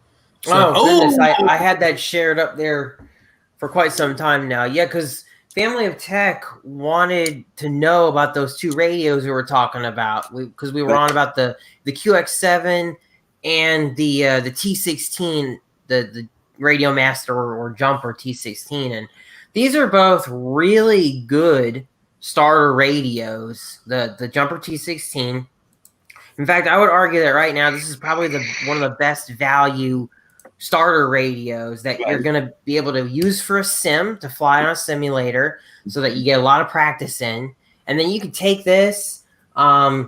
[SPEAKER 1] So,
[SPEAKER 4] goodness. I had that shared up there for quite some time now. Yeah, because Family of Tech wanted to know about those two radios we were talking about. Because we were on about the QX7 and the T16, the Radio Master or Jumper T16. And these are both really good starter radios, the Jumper T16. In fact, I would argue that right now this is probably one of the best value starter radios that you're going to be able to use for a sim, to fly on a simulator, so that you get a lot of practice in. and then you can take this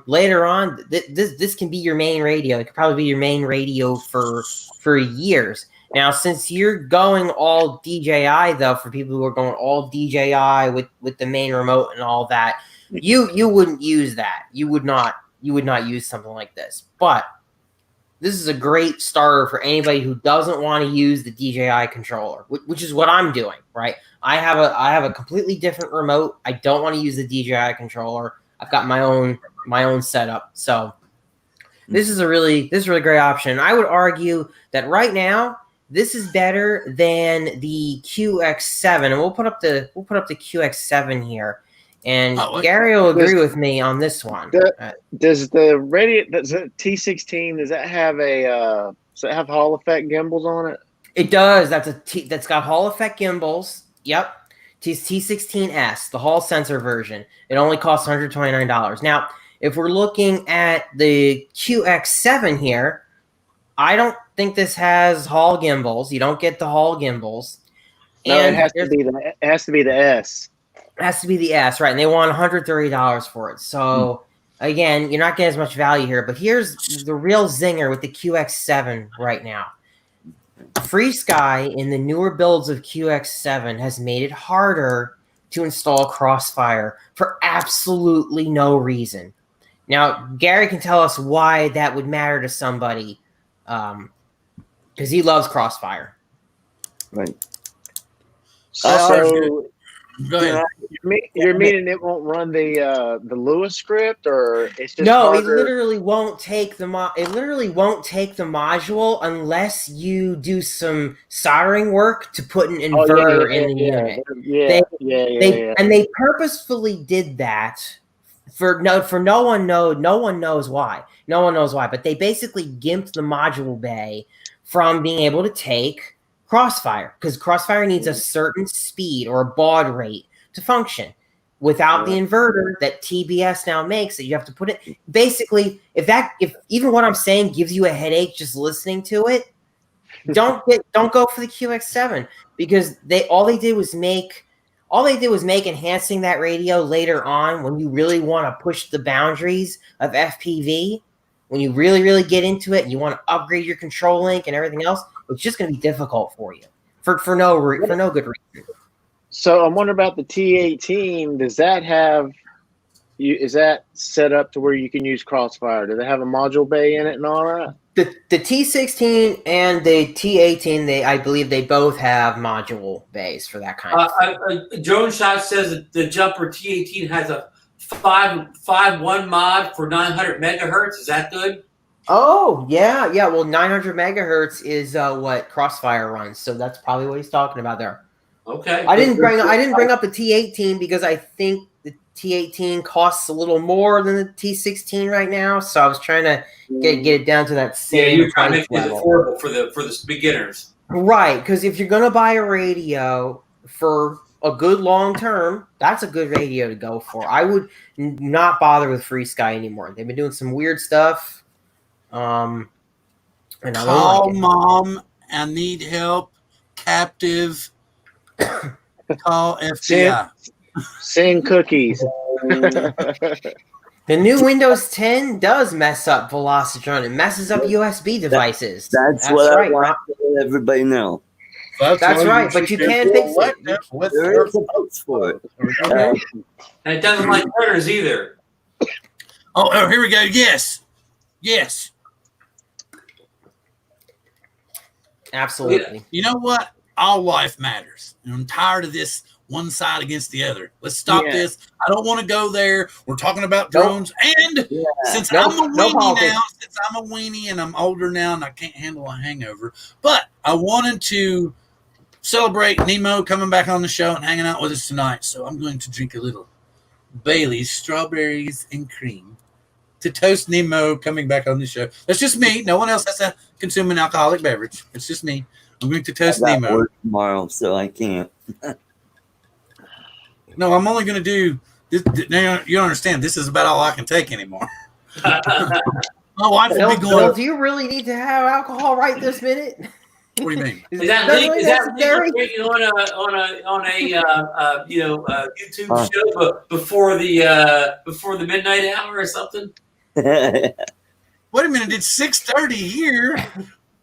[SPEAKER 4] later on. This can be your main radio. It could probably be your main radio for years. Now, since you're going all DJI, though, for people who are going all DJI with the main remote and all that, you wouldn't use that. You would not use something like this. But this is a great starter for anybody who doesn't want to use the DJI controller, which is what I'm doing, right? I have a completely different remote. I don't want to use the DJI controller. I've got my own setup. So this is a really great option. I would argue that right now this is better than the QX7, and we'll put up the QX7 here. And Gary will agree with me on this one.
[SPEAKER 2] Does the T16 does it have Hall effect gimbals on it?
[SPEAKER 4] It does. That's got Hall effect gimbals. Yep. T16S, the Hall sensor version. It only costs $129. Now, if we're looking at the QX7 here, I don't think this has Hall gimbals. You don't get the Hall gimbals.
[SPEAKER 2] No, it has to be the S.
[SPEAKER 4] It has to be the S, right? And they want $130 for it. So, again, you're not getting as much value here. But here's the real zinger with the QX7 right now. FreeSky in the newer builds of QX7 has made it harder to install Crossfire for absolutely no reason. Now, Gary can tell us why that would matter to somebody, because he loves Crossfire.
[SPEAKER 5] Right.
[SPEAKER 2] So
[SPEAKER 1] Go ahead.
[SPEAKER 2] You're meaning it won't run the Lewis script, or it's just
[SPEAKER 4] no?
[SPEAKER 2] harder?
[SPEAKER 4] It literally won't take the module unless you do some soldering work to put an inverter in the unit. And they purposefully did that for no one knows why. No one knows why, but they basically gimped the module bay from being able to take Crossfire, because Crossfire needs a certain speed or a baud rate to function. Without the inverter that TBS now makes, that you have to put it. Basically, if even what I'm saying gives you a headache just listening to it, don't go for the QX7, because all they did was make enhancing that radio later on, when you really want to push the boundaries of FPV, when you really get into it and you want to upgrade your control link and everything else, it's just going to be difficult for you for no good reason.
[SPEAKER 2] So I'm wondering about the T18. Does that have is that set up to where you can use Crossfire? Do they have a module bay in it and all that?
[SPEAKER 4] The T16 and the T18, I believe they both have module bays for that kind of
[SPEAKER 3] Drone Shot says that the Jumper T18 has a 5.1 mod for 900 megahertz. Is that good?
[SPEAKER 4] Oh, yeah. Well, 900 megahertz is what Crossfire runs, so that's probably what he's talking about there.
[SPEAKER 3] Okay.
[SPEAKER 4] I didn't bring up the T18 because I think the T18 costs a little more than the T16 right now, so I was trying to get it down to that same.
[SPEAKER 3] Yeah, you're trying to make it affordable for the beginners.
[SPEAKER 4] Right, because if you're gonna buy a radio for a good long term, that's a good radio to go for. I would not bother with FreeSky anymore. They've been doing some weird stuff. And I
[SPEAKER 1] Call
[SPEAKER 4] like
[SPEAKER 1] mom. I need help. Captive. Call FBI.
[SPEAKER 2] Send cookies.
[SPEAKER 4] The new Windows 10 does mess up Velocitron. It messes up USB devices.
[SPEAKER 5] That's what right. I want to let everybody know.
[SPEAKER 4] That's right, but you can fix it.
[SPEAKER 5] There is a fix for it.
[SPEAKER 3] And it doesn't like printers either.
[SPEAKER 1] Oh, here we go. Yes.
[SPEAKER 4] Absolutely.
[SPEAKER 1] You know what? All life matters. I'm tired of this one side against the other. Let's stop this. I don't want to go there. We're talking about drones. And since I'm a weenie and I'm older now and I can't handle a hangover, but I wanted to celebrate Nemo coming back on the show and hanging out with us tonight. So I'm going to drink a little Bailey's strawberries and cream to toast Nemo coming back on the show. That's just me. No one else has to consume an alcoholic beverage. It's just me. I'm going to toast Nemo
[SPEAKER 5] tomorrow, so I can't.
[SPEAKER 1] No, I'm only going to do this. Now, you don't understand. This is about all I can take anymore. My wife will be going.
[SPEAKER 4] Do you really need to have alcohol right this minute?
[SPEAKER 1] What do you mean?
[SPEAKER 3] Is that legal drinking on a YouTube show before the midnight hour or something?
[SPEAKER 1] Wait a minute, it's 6:30 here.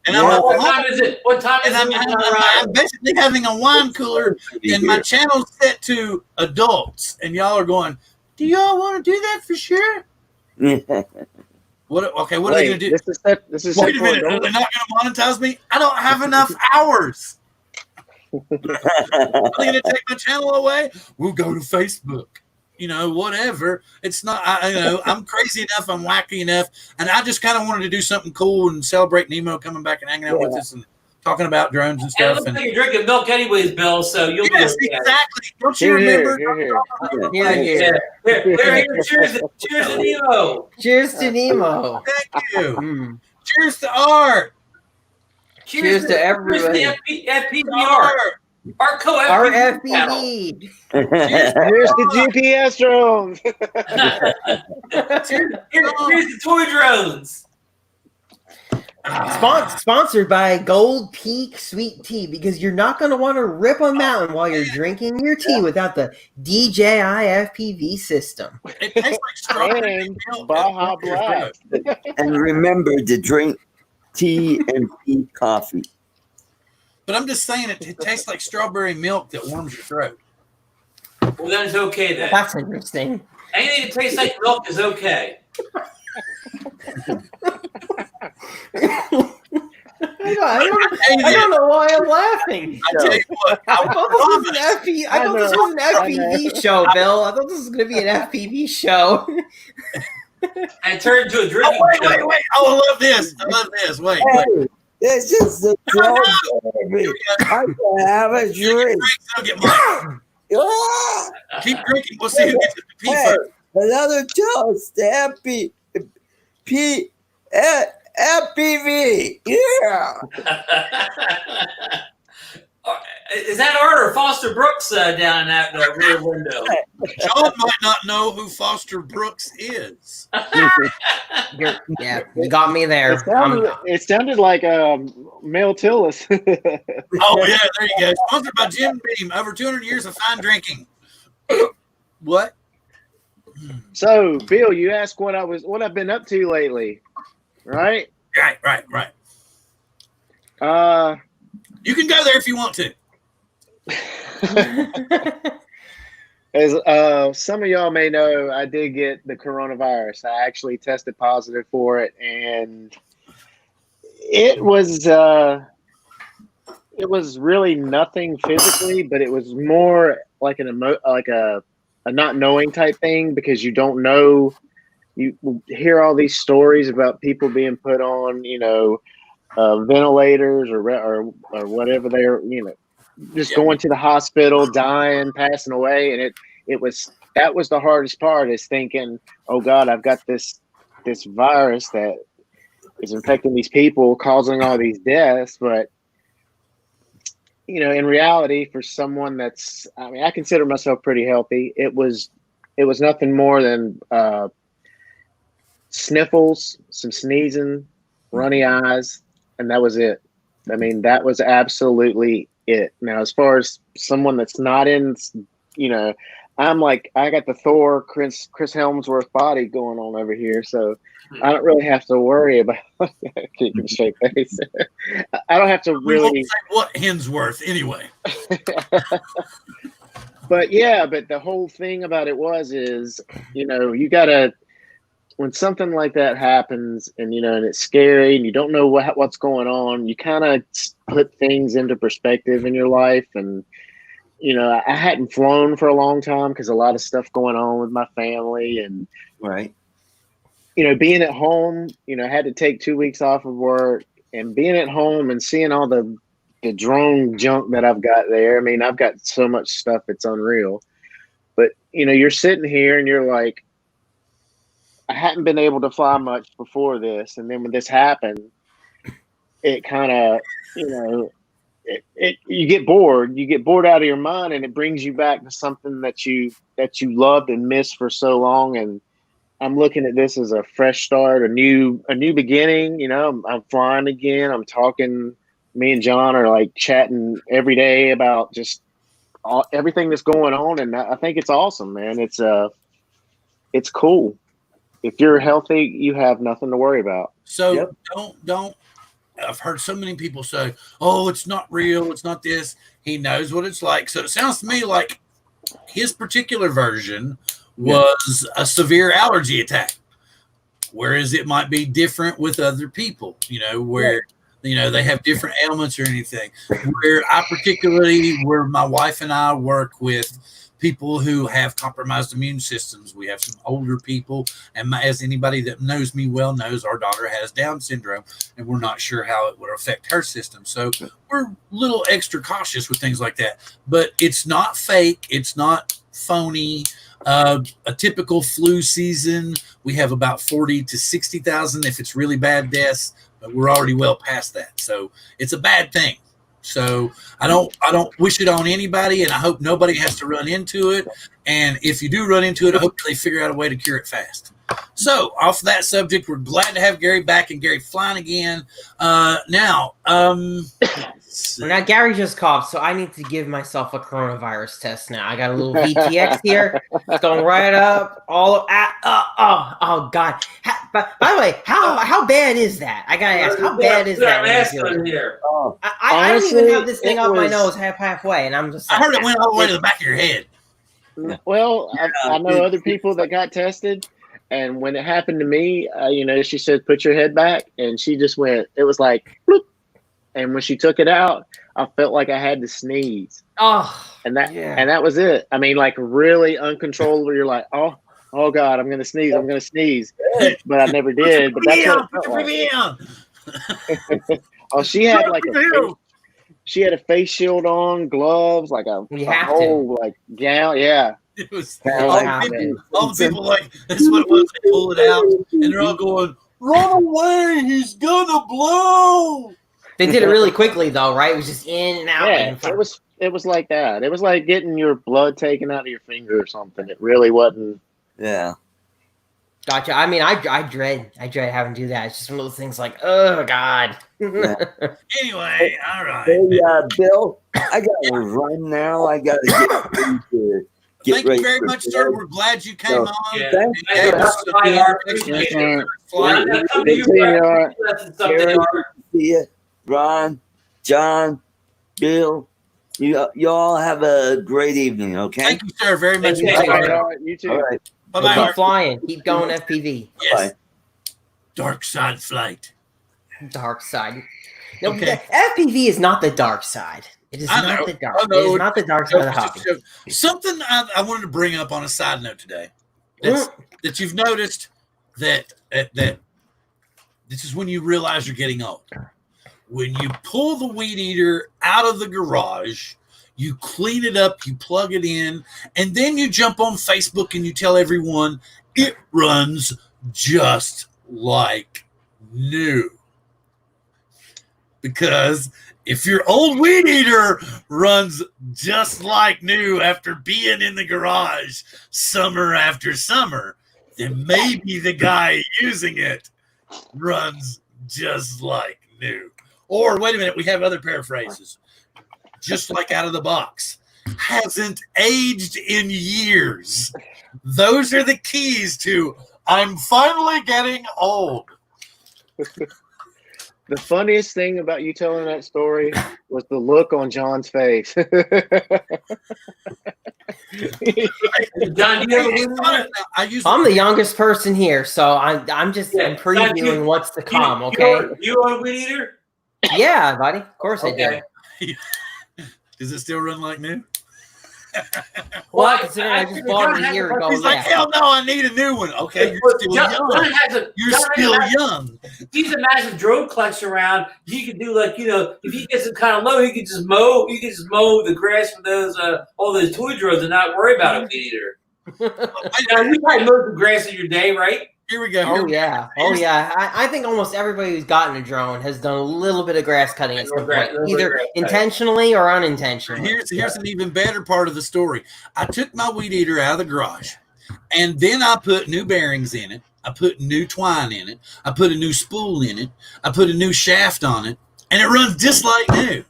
[SPEAKER 1] And
[SPEAKER 3] what time is it? What time is it?
[SPEAKER 1] I'm basically having a wine cooler, and my channel's set to adults, and y'all are going, do y'all want to do that for sure? What are they going to do? Wait a minute, are they not going to monetize me? I don't have enough hours. Are they going to take my channel away? We'll go to Facebook. Whatever. It's not, I'm crazy enough, I'm wacky enough, and I just kind of wanted to do something cool and celebrate Nemo coming back and hanging out with us and talking about drones and stuff.
[SPEAKER 3] And it looks like you're drinking milk anyways, Bill, so you'll be okay.
[SPEAKER 1] Exactly. Don't you remember?
[SPEAKER 3] Here, cheers to Nemo.
[SPEAKER 4] Cheers to Nemo.
[SPEAKER 1] Thank you. Cheers to Art.
[SPEAKER 4] Cheers to everybody.
[SPEAKER 3] Cheers to FPVR.
[SPEAKER 4] Our FPV.
[SPEAKER 2] Here's the GPS drones.
[SPEAKER 3] Here's the toy drones.
[SPEAKER 4] Sponsored by Gold Peak Sweet Tea, because you're not going to want to rip a mountain while you're drinking your tea without the DJI FPV system.
[SPEAKER 1] It tastes like strawberry milk.
[SPEAKER 2] Baja Blast.
[SPEAKER 5] And remember to drink tea and tea coffee.
[SPEAKER 1] But I'm just saying it tastes like strawberry milk that warms your throat.
[SPEAKER 3] Well, then it's okay then.
[SPEAKER 4] That's interesting.
[SPEAKER 3] Anything that tastes like milk is okay.
[SPEAKER 4] I don't know why I'm laughing.
[SPEAKER 1] I tell you what,
[SPEAKER 4] I thought this was an FPV show, Bill. I thought this was going to be an FPV show.
[SPEAKER 3] And turn into a drinking show.
[SPEAKER 1] Wait. Oh, I love this. Wait.
[SPEAKER 5] This is the show, baby. I can have a drink.
[SPEAKER 1] Keep drinking. We'll see who gets the pee first.
[SPEAKER 5] Another toast to FPV. Yeah.
[SPEAKER 3] Is that Art or Foster Brooks down in that rear window?
[SPEAKER 1] John might not know who Foster Brooks is.
[SPEAKER 4] Yeah, you got me there.
[SPEAKER 2] It sounded like Mel Tillis.
[SPEAKER 1] Oh, yeah, there you go. Sponsored by Jim Beam. Over 200 years of fine drinking. What?
[SPEAKER 2] So, Bill, you asked what I've been up to lately, right?
[SPEAKER 1] Right. You can go there if you want to.
[SPEAKER 2] As some of y'all may know, I did get the coronavirus. I actually tested positive for it, and it was really nothing physically, but it was more like a not knowing type thing, because you don't know. You hear all these stories about people being put on, ventilators or whatever they're, just going to the hospital, dying, passing away. And that was the hardest part, is thinking, oh God, I've got this virus that is infecting these people, causing all these deaths. But, in reality, for someone I consider myself pretty healthy. It was nothing more than sniffles, some sneezing, runny eyes, and that was it. I mean, that was absolutely it. Now, as far as someone that's not in, I'm like, I got the Thor, Chris Helmsworth body going on over here, so I don't really have to worry about keeping a straight face. I don't have to really.
[SPEAKER 1] What Hemsworth anyway?
[SPEAKER 2] But the whole thing about it is, you gotta. When something like that happens, and and it's scary, and you don't know what's going on, you kind of put things into perspective in your life. And I hadn't flown for a long time because a lot of stuff going on with my family, and
[SPEAKER 5] right.
[SPEAKER 2] Being at home, I had to take 2 weeks off of work, and being at home and seeing all the drone junk that I've got there. I mean, I've got so much stuff, it's unreal. But you're sitting here and you're like, I hadn't been able to fly much before this, and then when this happened, it kind of, you get bored. You get bored out of your mind, and it brings you back to something that you loved and missed for so long. And I'm looking at this as a fresh start, a new beginning. I'm flying again. I'm talking me and John are like chatting every day about just everything that's going on, and I think it's awesome, man. It's cool. If you're healthy, you have nothing to worry about.
[SPEAKER 1] So don't. I've heard so many people say, "Oh, it's not real. It's not this." He knows what it's like. So it sounds to me like his particular version was a severe allergy attack, whereas it might be different with other people. Where they have different ailments or anything. Where my wife and I work with people who have compromised immune systems. We have some older people, and as anybody that knows me well knows, our daughter has Down syndrome, and we're not sure how it would affect her system. So we're a little extra cautious with things like that. But it's not fake. It's not phony. A typical flu season, we have about 40 to 60,000 if it's really bad deaths, but we're already well past that. So it's a bad thing. So I don't wish it on anybody, and I hope nobody has to run into it. And if you do run into it, I hope they figure out a way to cure it fast. So off that subject, we're glad to have Gary back and Gary flying again. Now,
[SPEAKER 4] Gary just coughed, so I need to give myself a coronavirus test now. I got a little VTX here. It's going right up. Oh God. By the way, how bad is that? I gotta ask, how bad is that? I don't even have this thing up my nose halfway, and I'm just.
[SPEAKER 1] I heard it went all the way to the back of your head.
[SPEAKER 2] Well, I know other people that got tested, and when it happened to me, she said, "Put your head back," and she just went. It was like, bloop. And when she took it out, I felt like I had to sneeze. And that was it. I mean, like really uncontrollable. You're like, oh God, I'm gonna sneeze. I'm gonna sneeze, but I never did. But that's what it felt like. Oh, she had like she had a face shield on, gloves, like a whole like gown. Yeah.
[SPEAKER 1] It was all the people like, that's what it was. They pull it out, and they're all going, "Run away! He's gonna blow!"
[SPEAKER 4] They did it really quickly, though, right? It was just in and out.
[SPEAKER 2] Yeah, it was like that. It was like getting your blood taken out of your finger or something. It really wasn't.
[SPEAKER 5] Yeah.
[SPEAKER 4] Gotcha. I mean, I dread having to do that. It's just one of those things like, oh God.
[SPEAKER 1] Anyway, all right.
[SPEAKER 5] Hey, Bill, I gotta run now. I gotta get
[SPEAKER 1] Thank you very much, sir. We're glad you came on.
[SPEAKER 5] See you, Ron, John, Bill. You all have a great evening. Okay.
[SPEAKER 1] Thank you, sir, very much.
[SPEAKER 2] You too.
[SPEAKER 5] All right.
[SPEAKER 4] Bye-bye. Keep flying. Keep going, FPV.
[SPEAKER 1] Yes. Bye. Dark side flight.
[SPEAKER 4] Dark side. No, okay. FPV is not the dark side. It is not the dark. It is not the dark side of the hobby.
[SPEAKER 1] Something I wanted to bring up on a side note today. That you've noticed that this is when you realize you're getting old. When you pull the weed eater out of the garage, you clean it up, you plug it in, and then you jump on Facebook and you tell everyone it runs just like new. Because if your old weed eater runs just like new after being in the garage summer after summer, then maybe the guy using it runs just like new. Or wait a minute, we have other paraphrases. Just like out of the box. Hasn't aged in years. Those are the keys to I'm finally getting old.
[SPEAKER 2] The funniest thing about you telling that story was the look on John's face.
[SPEAKER 3] John,
[SPEAKER 4] I'm the youngest person here, so I'm just previewing what's to come. Okay,
[SPEAKER 3] you on a weed eater?
[SPEAKER 4] Yeah, buddy. Of course I do.
[SPEAKER 1] Does it still run like new?
[SPEAKER 4] Well, I consider I just bought it a year ago.
[SPEAKER 1] He's like, hell no, I need a new one. Okay, you're still young. You're still young.
[SPEAKER 3] He's a massive drone collection around. He could do like, if he gets it kind of low, he could just mow. He could just mow the grass for those all those toy drones and not worry about a weed eater. You probably mow the grass in your day, right?
[SPEAKER 1] Here we go.
[SPEAKER 4] Oh yeah. I think almost everybody who's gotten a drone has done a little bit of grass cutting at some point, either intentionally or unintentionally.
[SPEAKER 1] Here's an even better part of the story. I took my weed eater out of the garage, and then I put new bearings in it. I put new twine in it. I put a new spool in it. I put a new shaft on it, and it runs just like new.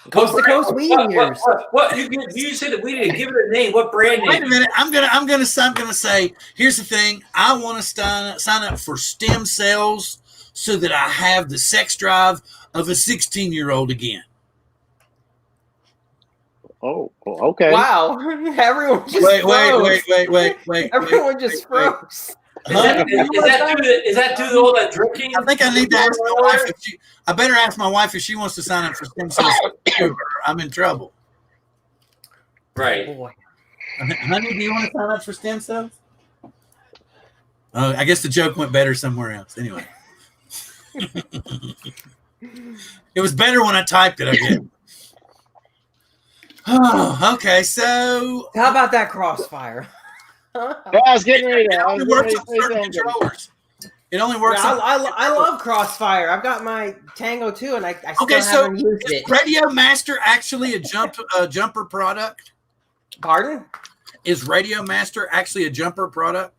[SPEAKER 4] Coast to coast weed eaters.
[SPEAKER 3] What you said that we need to give it a name. What brand name?
[SPEAKER 1] Wait a minute. I'm gonna say. Here's the thing. I want to sign up for stem cells so that I have the sex drive of a 16-year-old again.
[SPEAKER 2] Oh, okay.
[SPEAKER 4] Wow. Everyone just
[SPEAKER 1] Wait.
[SPEAKER 4] Everyone just froze.
[SPEAKER 3] Is that due to all that drinking?
[SPEAKER 1] I think I need to ask my wife if she. I better ask my wife if she wants to sign up for stem cells. I'm in trouble.
[SPEAKER 3] Right.
[SPEAKER 4] Oh, boy.
[SPEAKER 1] Honey, do you want to sign up for stem cells? I guess the joke went better somewhere else. Anyway, it was better when I typed it. I guess. Oh, okay. So
[SPEAKER 4] how about that crossfire?
[SPEAKER 2] Yeah, I was getting ready to.
[SPEAKER 1] It only works on certain controllers. It only works.
[SPEAKER 4] Yeah, I love Crossfire. I've got my Tango too, and I still haven't used it.
[SPEAKER 1] Is Radio Master actually a jumper product?
[SPEAKER 4] Pardon?
[SPEAKER 1] Is Radio Master actually a jumper product?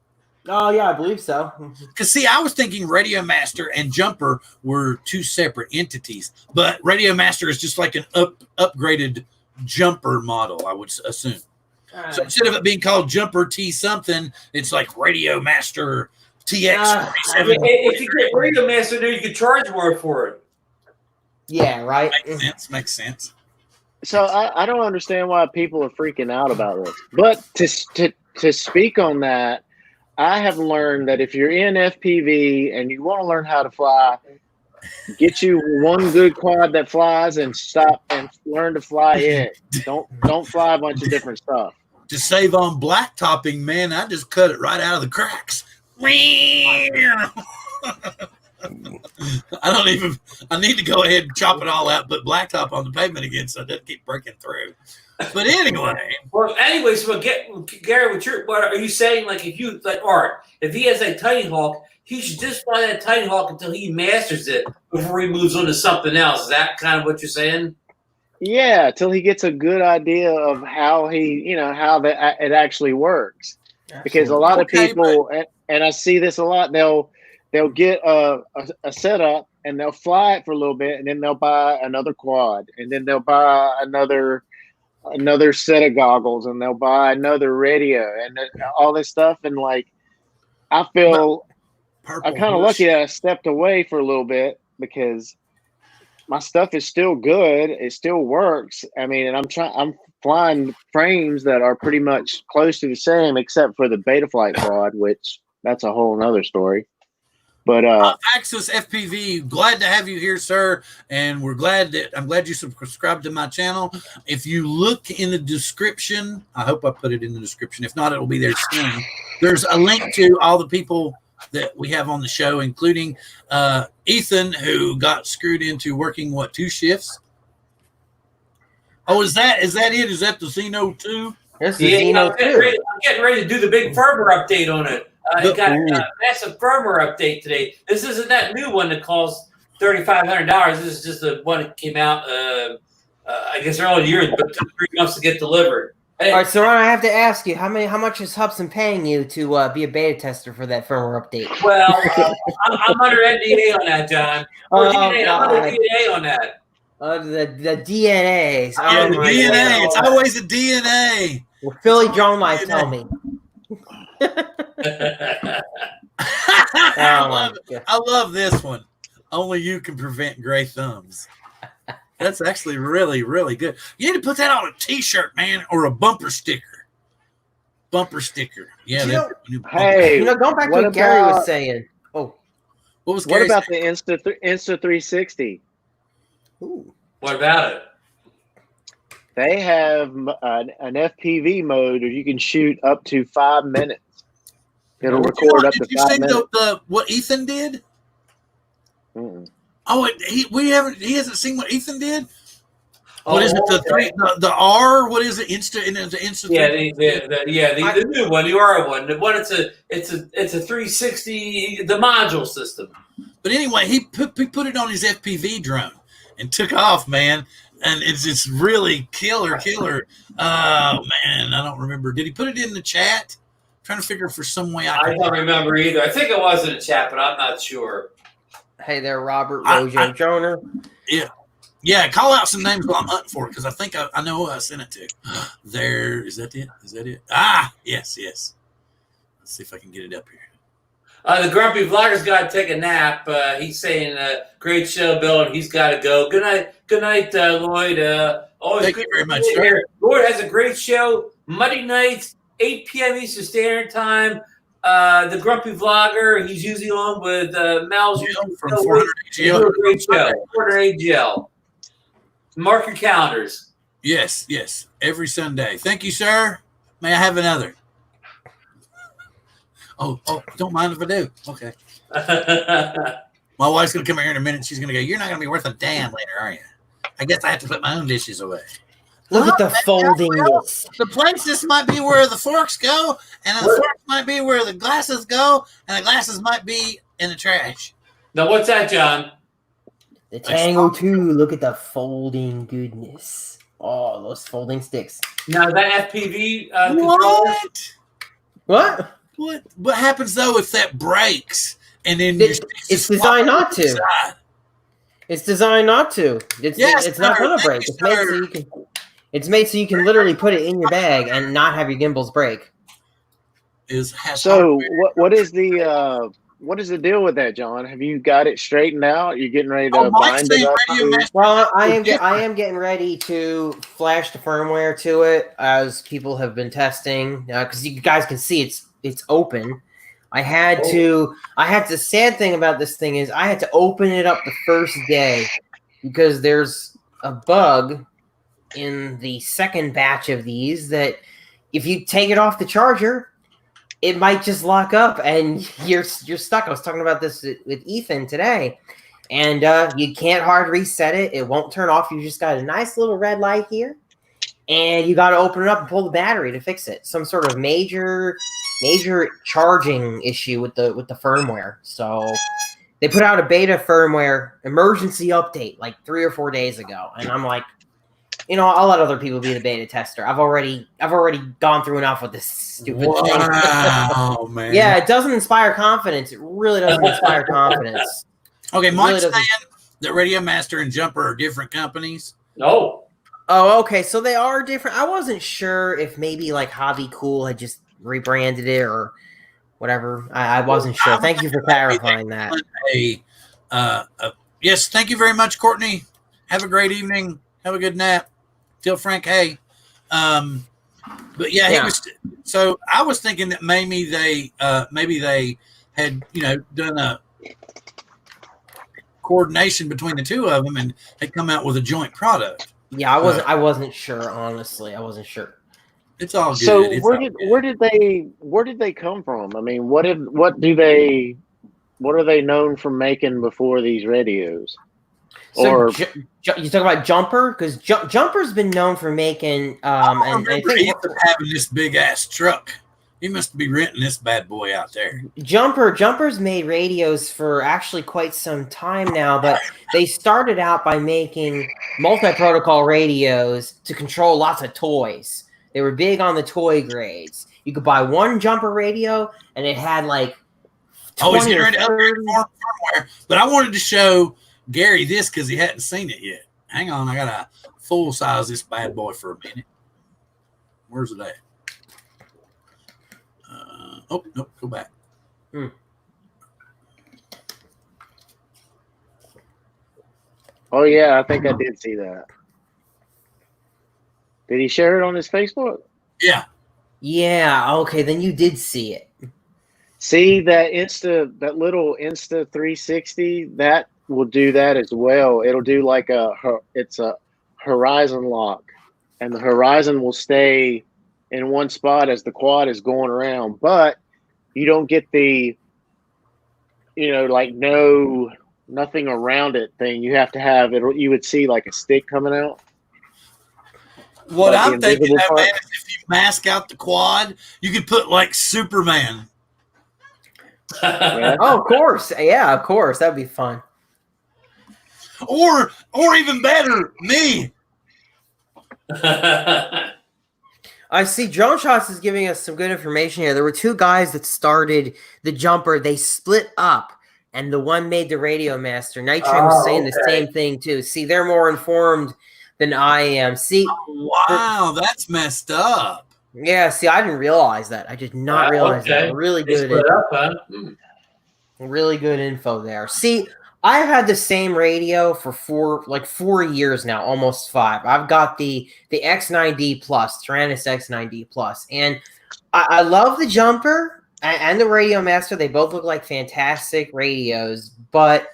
[SPEAKER 4] Oh yeah, I believe so.
[SPEAKER 1] Because see, I was thinking Radio Master and Jumper were two separate entities, but Radio Master is just like an upgraded Jumper model, I would assume. So instead of it being called Jumper T something, it's like Radio Master TX.
[SPEAKER 3] If you get Radio Master there, you can charge more for it.
[SPEAKER 4] Yeah, right.
[SPEAKER 1] Makes sense.
[SPEAKER 2] So I don't understand why people are freaking out about this. But to speak on that, I have learned that if you're in FPV and you want to learn how to fly, get you one good quad that flies and stop and learn to fly it. Don't fly a bunch of different stuff.
[SPEAKER 1] To save on blacktopping, man, I just cut it right out of the cracks. I need to go ahead and chop it all out, put blacktop on the pavement again so it doesn't keep breaking through. But anyway.
[SPEAKER 3] Well, anyways, Gary, what are you saying? Like, if he has a Tiny Hawk, he should just fly that Tiny Hawk until he masters it before he moves on to something else. Is that kind of what you're saying?
[SPEAKER 2] Yeah, till he gets a good idea of how it actually works. Absolutely. Because a lot of people, and I see this a lot, they'll get a setup and they'll fly it for a little bit, and then they'll buy another quad, and then they'll buy another set of goggles, and they'll buy another radio and all this stuff. And like, I feel I'm kind of lucky that I stepped away for a little bit because my stuff is still good. It still works. I mean, and I'm flying frames that are pretty much close to the same, except for the Betaflight quad, which that's a whole nother story. But
[SPEAKER 1] Axis FPV, glad to have you here, sir. And I'm glad you subscribed to my channel. If you look in the description, I hope I put it in the description. If not, it'll be there soon. There's a link to all the people that we have on the show, including Ethan, who got screwed into working 2 shifts. Oh, is that it? Is that the Xeno 2?
[SPEAKER 4] Yes, the Xeno 2.
[SPEAKER 3] I'm getting ready to do the big firmware update on it. It got a massive firmware update today. This isn't that new one that costs $3,500. This is just the one that came out, I guess, early in the year, but took 3 months to get delivered. Hey.
[SPEAKER 4] All right, so Ron, I have to ask you, how much is Hubson paying you to be a beta tester for that firmware update?
[SPEAKER 3] Well, I'm under NDA on that, John. I'm under DNA on that.
[SPEAKER 4] The DNA.
[SPEAKER 1] Yeah, the DNA. It's always a DNA.
[SPEAKER 4] Well, Philly Drone Life, tell me.
[SPEAKER 1] I love this one. Only you can prevent gray thumbs. That's actually really, really good. You need to put that on a T-shirt, man, or a bumper sticker. Yeah.
[SPEAKER 2] Hey,
[SPEAKER 4] going back to what Gary was saying. Oh,
[SPEAKER 1] what about
[SPEAKER 2] the Insta 360?
[SPEAKER 4] Ooh.
[SPEAKER 3] What about it?
[SPEAKER 2] They have an FPV mode where you can shoot up to 5 minutes. It'll record up to 5 minutes. Did you
[SPEAKER 1] see what Ethan did?
[SPEAKER 2] Mm-mm.
[SPEAKER 1] Oh, he hasn't seen what Ethan did. What is it? The R? What is it? Insta.
[SPEAKER 3] Yeah, the new one, the R one. The one it's a 360, the module system.
[SPEAKER 1] But anyway, he put it on his FPV drone and took off, man. And it's really killer. Oh man, I don't remember. Did he put it in the chat? I'm trying to figure for some way
[SPEAKER 3] I don't remember either. I think it was in the chat, but I'm not sure.
[SPEAKER 4] Hey there, Robert Rojo Joner.
[SPEAKER 1] Yeah. Call out some names while I'm hunting for it because I think I know who I sent it to. There is that it? Is that it? Ah, yes. Let's see if I can get it up here.
[SPEAKER 3] The grumpy vlogger's got to take a nap. He's saying, "Great show, Bill," and he's got to go. Good night, Lloyd. Always
[SPEAKER 1] Thank
[SPEAKER 3] good
[SPEAKER 1] you very
[SPEAKER 3] to
[SPEAKER 1] much,
[SPEAKER 3] be
[SPEAKER 1] sir.
[SPEAKER 3] here. Lloyd has a great show Monday nights, 8 p.m. Eastern Standard Time. The grumpy vlogger, he's usually on with Mal's
[SPEAKER 1] from 400 AGL.
[SPEAKER 3] A great show, 400 AGL. Mark your calendars.
[SPEAKER 1] Yes, every Sunday. Thank you, sir. May I have another? Oh, don't mind if I do. Okay. My wife's going to come here in a minute. She's going to go, you're not going to be worth a damn later, are you? I guess I have to put my own dishes away.
[SPEAKER 4] Look at the folding.
[SPEAKER 1] The places might be where the forks go, and the forks might be where the glasses go, and the glasses might be in the trash.
[SPEAKER 3] Now, what's that, John?
[SPEAKER 4] The Tango 2. Look at the folding goodness. Oh, those folding sticks.
[SPEAKER 3] Now, that FPV
[SPEAKER 1] What happens, though, if that breaks? And then
[SPEAKER 4] it's designed not to. It's designed not to. It's not going to break. It's made so you can literally put it in your bag and not have your gimbals break.
[SPEAKER 2] So what is the deal with that, John? Have you got it straightened out? You're getting ready to bind it up?
[SPEAKER 4] Well, I am getting ready to flash the firmware to it as people have been testing because you guys can see it's open. The sad thing about this thing is I had to open it up the first day because there's a bug in the second batch of these that if you take it off the charger, it might just lock up and you're stuck. I was talking about this with Ethan today, and you can't hard reset it. It won't turn off. You just got a nice little red light here, and you got to open it up and pull the battery to fix it. Some sort of major charging issue with the firmware. So they put out a beta firmware emergency update like 3 or 4 days ago, and I'm like, I'll let other people be the beta tester. I've already gone through enough with this stupid thing.
[SPEAKER 1] Wow, man.
[SPEAKER 4] Yeah, it doesn't inspire confidence. It really doesn't inspire confidence.
[SPEAKER 1] Okay, Mike's saying that Radio Master and Jumper are different companies.
[SPEAKER 3] No.
[SPEAKER 4] Oh, okay. So they are different. I wasn't sure if maybe like Hobby Cool had just rebranded it or whatever. I wasn't sure. Thank you for clarifying that.
[SPEAKER 1] Yes, thank you very much, Courtney. Have a great evening. Have a good nap. Tell Frank, hey. But yeah, he was. So I was thinking that maybe they had done a coordination between the two of them and had come out with a joint product.
[SPEAKER 4] Yeah, I wasn't sure. Honestly, I wasn't sure.
[SPEAKER 1] It's all good.
[SPEAKER 2] So where did they come from? I mean, what are they known for making before these radios?
[SPEAKER 4] So you talk about Jumper because Jumper's been known for making.
[SPEAKER 1] I remember Ethan having this big ass truck. He must be renting this bad boy out there.
[SPEAKER 4] Jumper's made radios for actually quite some time now, but they started out by making multi-protocol radios to control lots of toys. They were big on the toy grades. You could buy one Jumper radio, and it had like 20 or 30.
[SPEAKER 1] But I wanted to show Gary this because he hadn't seen it yet. Hang on, I gotta full size this bad boy for a minute. Where's it at? Nope, go back.
[SPEAKER 2] Oh yeah, I think I did see that. Did he share it on his Facebook?
[SPEAKER 1] Yeah.
[SPEAKER 4] Yeah. Okay, then you did see it.
[SPEAKER 2] See that little Insta 360 that will do that as well. It'll do like it's a horizon lock, and the horizon will stay in one spot as the quad is going around, but you don't get the nothing around it thing. You have to have it. You would see like a stick coming out.
[SPEAKER 1] What I'm thinking of, man, is if you mask out the quad, you could put like Superman.
[SPEAKER 2] Yeah.
[SPEAKER 4] Oh, of course. Yeah, of course. That'd be fun.
[SPEAKER 1] Or even better, me.
[SPEAKER 4] I see Drone Shots is giving us some good information here. There were two guys that started the Jumper. They split up. and the one made the Radio Master. Nitram was saying the same thing too. See, they're more informed than I am. See,
[SPEAKER 1] wow, that's messed up.
[SPEAKER 4] Yeah, see, I didn't realize that. I did not realize that. Really good. Really good info there. See, I've had the same radio for 4 years now, almost 5. I've got the X9D Plus, Tyrannus X9D Plus, and I love the jumper and the Radio Master. They both look like fantastic radios, but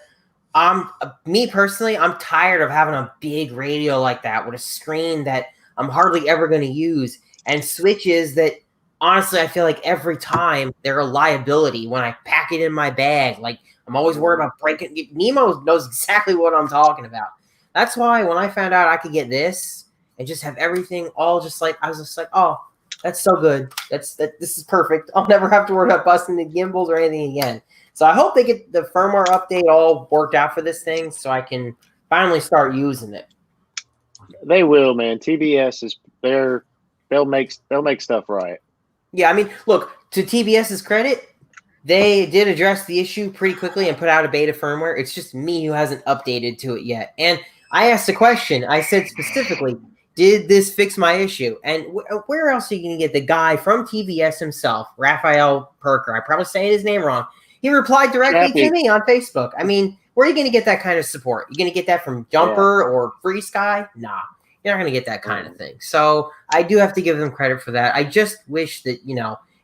[SPEAKER 4] me personally, I'm tired of having a big radio like that with a screen that I'm hardly ever going to use. And switches that, honestly, I feel like every time they're a liability when I pack it in my bag. Like, I'm always worried about breaking. Nemo knows exactly what I'm talking about. That's why when I found out I could get this and just have everything all just like, I was just like, oh, that's so good. This is perfect. I'll never have to worry about busting the gimbals or anything again. So I hope they get the firmware update all worked out for this thing so I can finally start using it.
[SPEAKER 2] They will, man. TBS is there. They'll make stuff right.
[SPEAKER 4] Yeah, I mean, look, to TBS's credit, they did address the issue pretty quickly and put out a beta firmware. It's just me who hasn't updated to it yet. And I asked a question. I said specifically, did this fix my issue? And where else are you going to get the guy from TBS himself, Raphael Perker? I probably saying his name wrong. He replied directly to me on Facebook. I mean, where are you going to get that kind of support? You going to get that from Jumper or Free Sky? Nah. You're not going to get that kind of thing. So I do have to give them credit for that. I just wish that,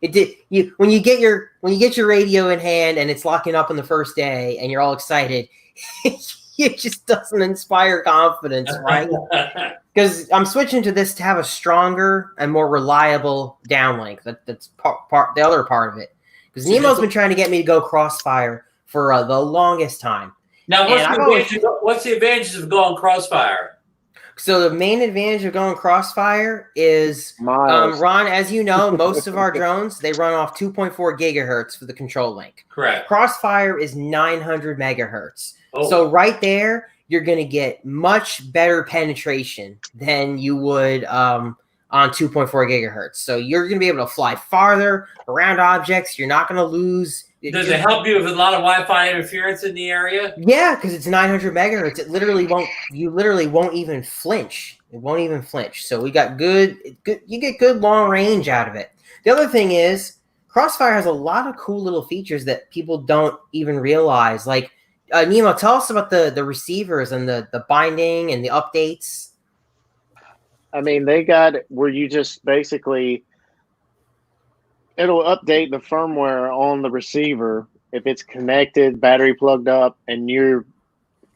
[SPEAKER 4] it did. When you get your radio in hand and it's locking up on the first day and you're all excited, it just doesn't inspire confidence, right? Because I'm switching to this to have a stronger and more reliable downlink. That's the other part of it. Because Nemo's been trying to get me to go Crossfire for the longest time.
[SPEAKER 3] Now, what's the advantages of going Crossfire?
[SPEAKER 4] So the main advantage of going Crossfire is, Ron, as you know, most of our drones, they run off 2.4 gigahertz for the control link. Correct. Crossfire is 900 megahertz. Oh. So right there, you're going to get much better penetration than you would on 2.4 gigahertz. So you're going to be able to fly farther around objects. You're not going to lose.
[SPEAKER 3] Does it help you with a lot of Wi-Fi interference in the area?
[SPEAKER 4] Yeah, because it's 900 megahertz. It literally won't. You literally won't even flinch. It won't even flinch. So we got good. You get good long range out of it. The other thing is, Crossfire has a lot of cool little features that people don't even realize. Like Nemo, tell us about the receivers and the binding and the updates.
[SPEAKER 2] I mean, they got it where you just basically. It'll update the firmware on the receiver if it's connected, battery plugged up, and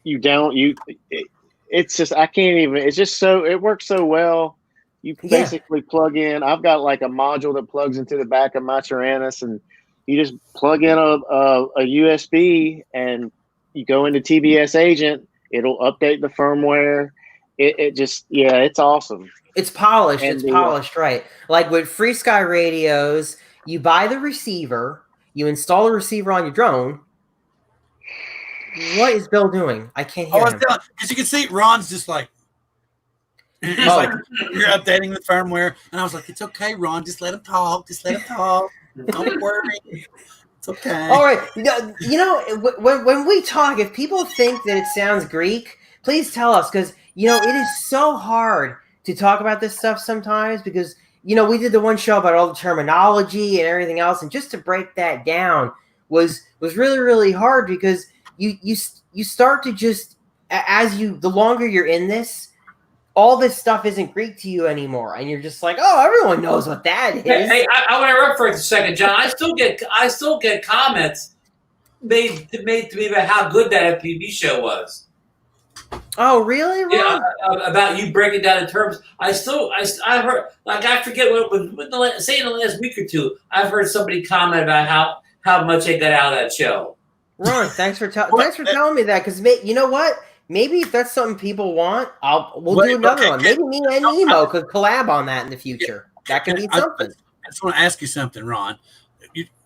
[SPEAKER 2] it's just, I can't even, it's just so, it works so well. You basically plug in, I've got like a module that plugs into the back of my Tyrannus, and you just plug in a USB and you go into TBS Agent, it'll update the firmware. It just, it's awesome.
[SPEAKER 4] It's polished. And it's polished, right? Like with Free Sky radios, you buy the receiver, you install the receiver on your drone. What is Bill doing? I can't hear him.
[SPEAKER 1] As you can see, Ron's just like, he's like, you're updating the firmware. And I was like, it's okay, Ron. Just let him talk. Don't worry. It's okay.
[SPEAKER 4] All right. When we talk, if people think that it sounds Greek, please tell us, because, it is so hard to talk about this stuff sometimes because, we did the one show about all the terminology and everything else. And just to break that down was really, really hard because you start to just, the longer you're in this, all this stuff isn't Greek to you anymore. And you're just like, oh, everyone knows what that is.
[SPEAKER 3] Hey, I want to interrupt for a second, John. I still get comments made to me about how good that FPV show was.
[SPEAKER 4] Oh, really?
[SPEAKER 3] Yeah, about you breaking down in terms. I heard, like, I forget say in the last week or two, I've heard somebody comment about how much they got out of that show.
[SPEAKER 4] Ron, thanks for telling me that, because you know what? Maybe if that's something people want, we'll do another one. Maybe me and Nemo could collab on that in the future. That can be something.
[SPEAKER 1] I just want to ask you something, Ron.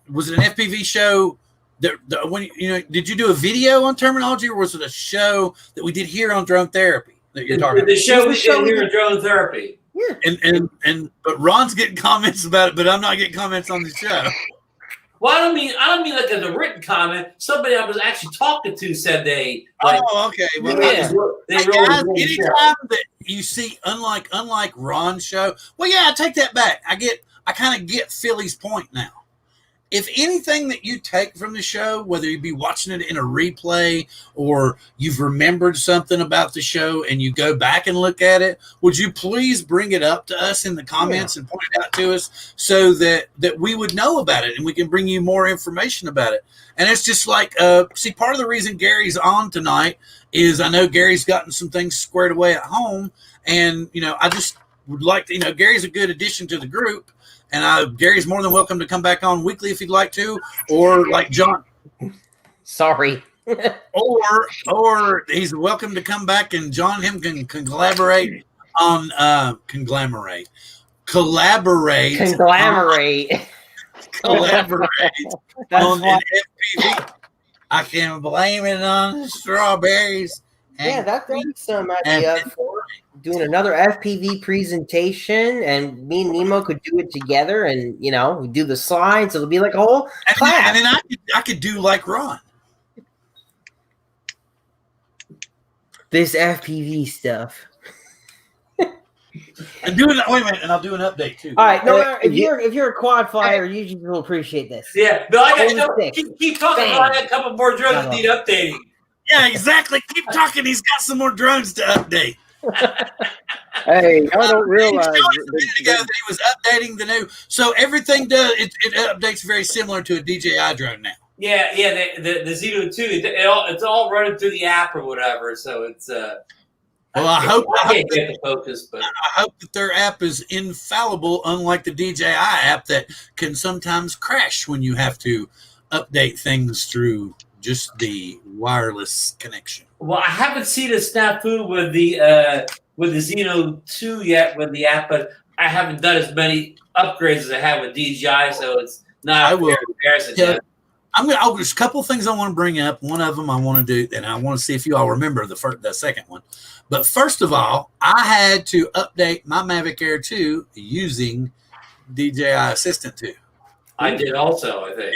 [SPEAKER 1] Was it an FPV show? Did you do a video on terminology, or was it a show that we did here on Drone Therapy that you're talking about?
[SPEAKER 3] The show we did here on Drone Therapy.
[SPEAKER 1] Yeah. But Ron's getting comments about it, but I'm not getting comments on the show.
[SPEAKER 3] Well, I don't mean like as a written comment. Somebody I was actually talking to said they. Like,
[SPEAKER 1] okay. Well,
[SPEAKER 3] guys,
[SPEAKER 1] anytime that you see, unlike Ron's show, well, yeah, I take that back. I kind of get Philly's point now. If anything that you take from the show, whether you be watching it in a replay or you've remembered something about the show and you go back and look at it, would you please bring it up to us in the comments and point it out to us so that we would know about it and we can bring you more information about it? And it's just like, see, part of the reason Gary's on tonight is I know Gary's gotten some things squared away at home. And, I just would like to, Gary's a good addition to the group. And Gary's more than welcome to come back on weekly if he'd like to, or like John.
[SPEAKER 4] Sorry.
[SPEAKER 1] or he's welcome to come back and John and him can collaborate on collaborate on an FPV. I can blame it on the strawberries.
[SPEAKER 4] Yeah, that's some idea for doing another FPV presentation, and me and Nemo could do it together, and we do the slides. It'll be like a whole class.
[SPEAKER 1] And then I could do like Ron.
[SPEAKER 4] This FPV stuff.
[SPEAKER 1] And wait a minute, and I'll do an update too.
[SPEAKER 4] All right, no, if you're a quad flyer, you will appreciate this.
[SPEAKER 3] Yeah, but I got keep talking. I got a couple more drones that need updating.
[SPEAKER 1] Yeah, exactly. Keep talking. He's got some more drones to update.
[SPEAKER 2] Hey, I don't realize
[SPEAKER 1] that he was updating the new. So everything it updates very similar to a DJI drone now.
[SPEAKER 3] Yeah. The Zeno 2, it's all running through the app or whatever. So it's
[SPEAKER 1] well, I hope
[SPEAKER 3] get the focus, but
[SPEAKER 1] I hope that their app is infallible, unlike the DJI app that can sometimes crash when you have to update things through just the wireless connection.
[SPEAKER 3] Well, I haven't seen a snafu with the Zeno 2 yet with the app, but I haven't done as many upgrades as I have with DJI, so it's not a fair comparison yet.
[SPEAKER 1] There's a couple of things I want to bring up. One of them I want to do, and I want to see if you all remember the second one. But first of all, I had to update my Mavic Air 2 using DJI Assistant 2.
[SPEAKER 3] I did also, I think.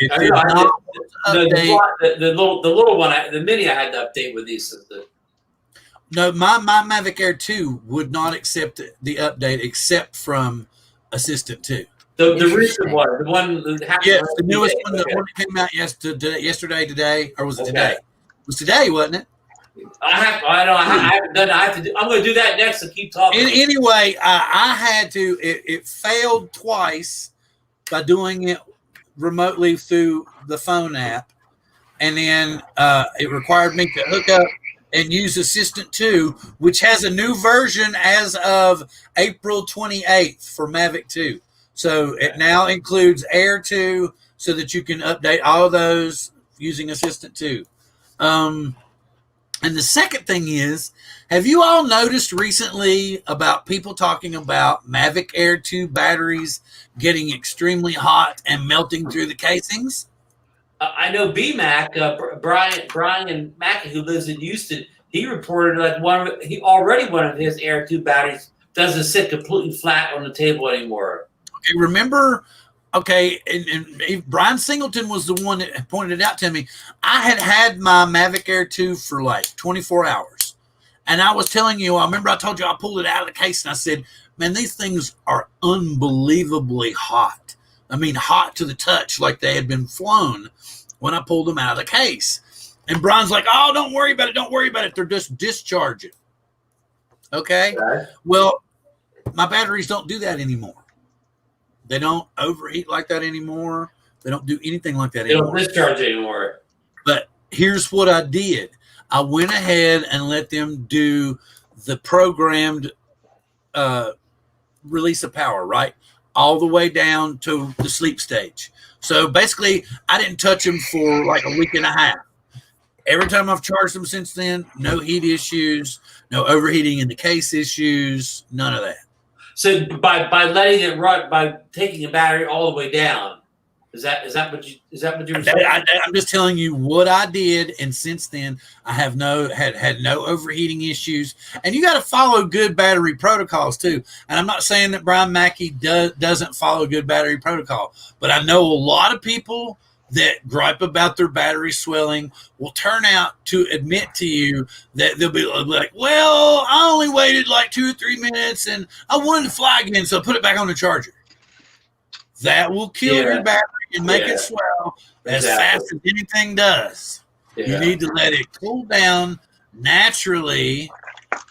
[SPEAKER 3] The little one, the mini I had to update with the assistant.
[SPEAKER 1] No, my Mavic Air 2 would not accept the update except from Assistant 2.
[SPEAKER 3] The recent one, the one that happened.
[SPEAKER 1] Yes, the newest one, the one that came out yesterday, today, or was it today? It was today, wasn't it?
[SPEAKER 3] I haven't done it. I'm going to do that next and keep talking.
[SPEAKER 1] Anyway, I had to. It failed twice by doing it remotely through the phone app, and then it required me to hook up and use Assistant 2, which has a new version as of April 28th for Mavic 2. So it now includes Air 2 so that you can update all of those using Assistant 2. And the second thing is, have you all noticed recently about people talking about Mavic Air 2 batteries getting extremely hot and melting through the casings?
[SPEAKER 3] I know BMAC, Brian Mackey, who lives in Houston, he reported that one of his Air 2 batteries doesn't sit completely flat on the table anymore.
[SPEAKER 1] Okay, remember, and Brian Singleton was the one that pointed it out to me. I had my Mavic Air 2 for like 24 hours. And I was telling you, I remember I told you I pulled it out of the case and I said, man, these things are unbelievably hot. I mean, hot to the touch, like they had been flown when I pulled them out of the case. And Brian's like, oh, don't worry about it. Don't worry about it. They're just discharging. Okay. Well, my batteries don't do that anymore. They don't overheat like that anymore. They don't do anything like that anymore.
[SPEAKER 3] They don't discharge anymore.
[SPEAKER 1] But here's what I did. I went ahead and let them do the programmed release of power, right? All the way down to the sleep stage. So basically, I didn't touch them for like a week and a half. Every time I've charged them since then, no heat issues, no overheating in the case issues, none of that.
[SPEAKER 3] So by letting it run, by taking a battery all the way down, is that what you were saying?
[SPEAKER 1] I'm just telling you what I did, and since then I have had no overheating issues. And you got to follow good battery protocols too. And I'm not saying that Brian Mackey doesn't follow good battery protocol, but I know a lot of people that gripe about their battery swelling will turn out to admit to you that they'll be like, well, I only waited like 2 or 3 minutes and I wanted to fly again, so I put it back on the charger. That will kill your battery and make it swell as fast as anything does. You need to let it cool down naturally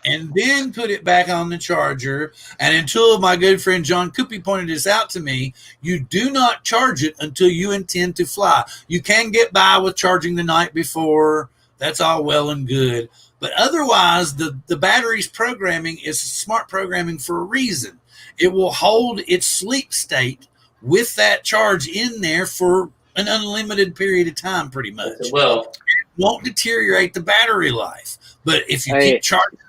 [SPEAKER 1] and then put it back on the charger. And until my good friend John Cuppi pointed this out to me, you do not charge it until you intend to fly. You can get by with charging the night before. That's all well and good. But otherwise, the battery's programming is smart programming for a reason. It will hold its sleep state with that charge in there for an unlimited period of time, pretty much.
[SPEAKER 3] Well,
[SPEAKER 1] it won't deteriorate the battery life. But if you keep charging,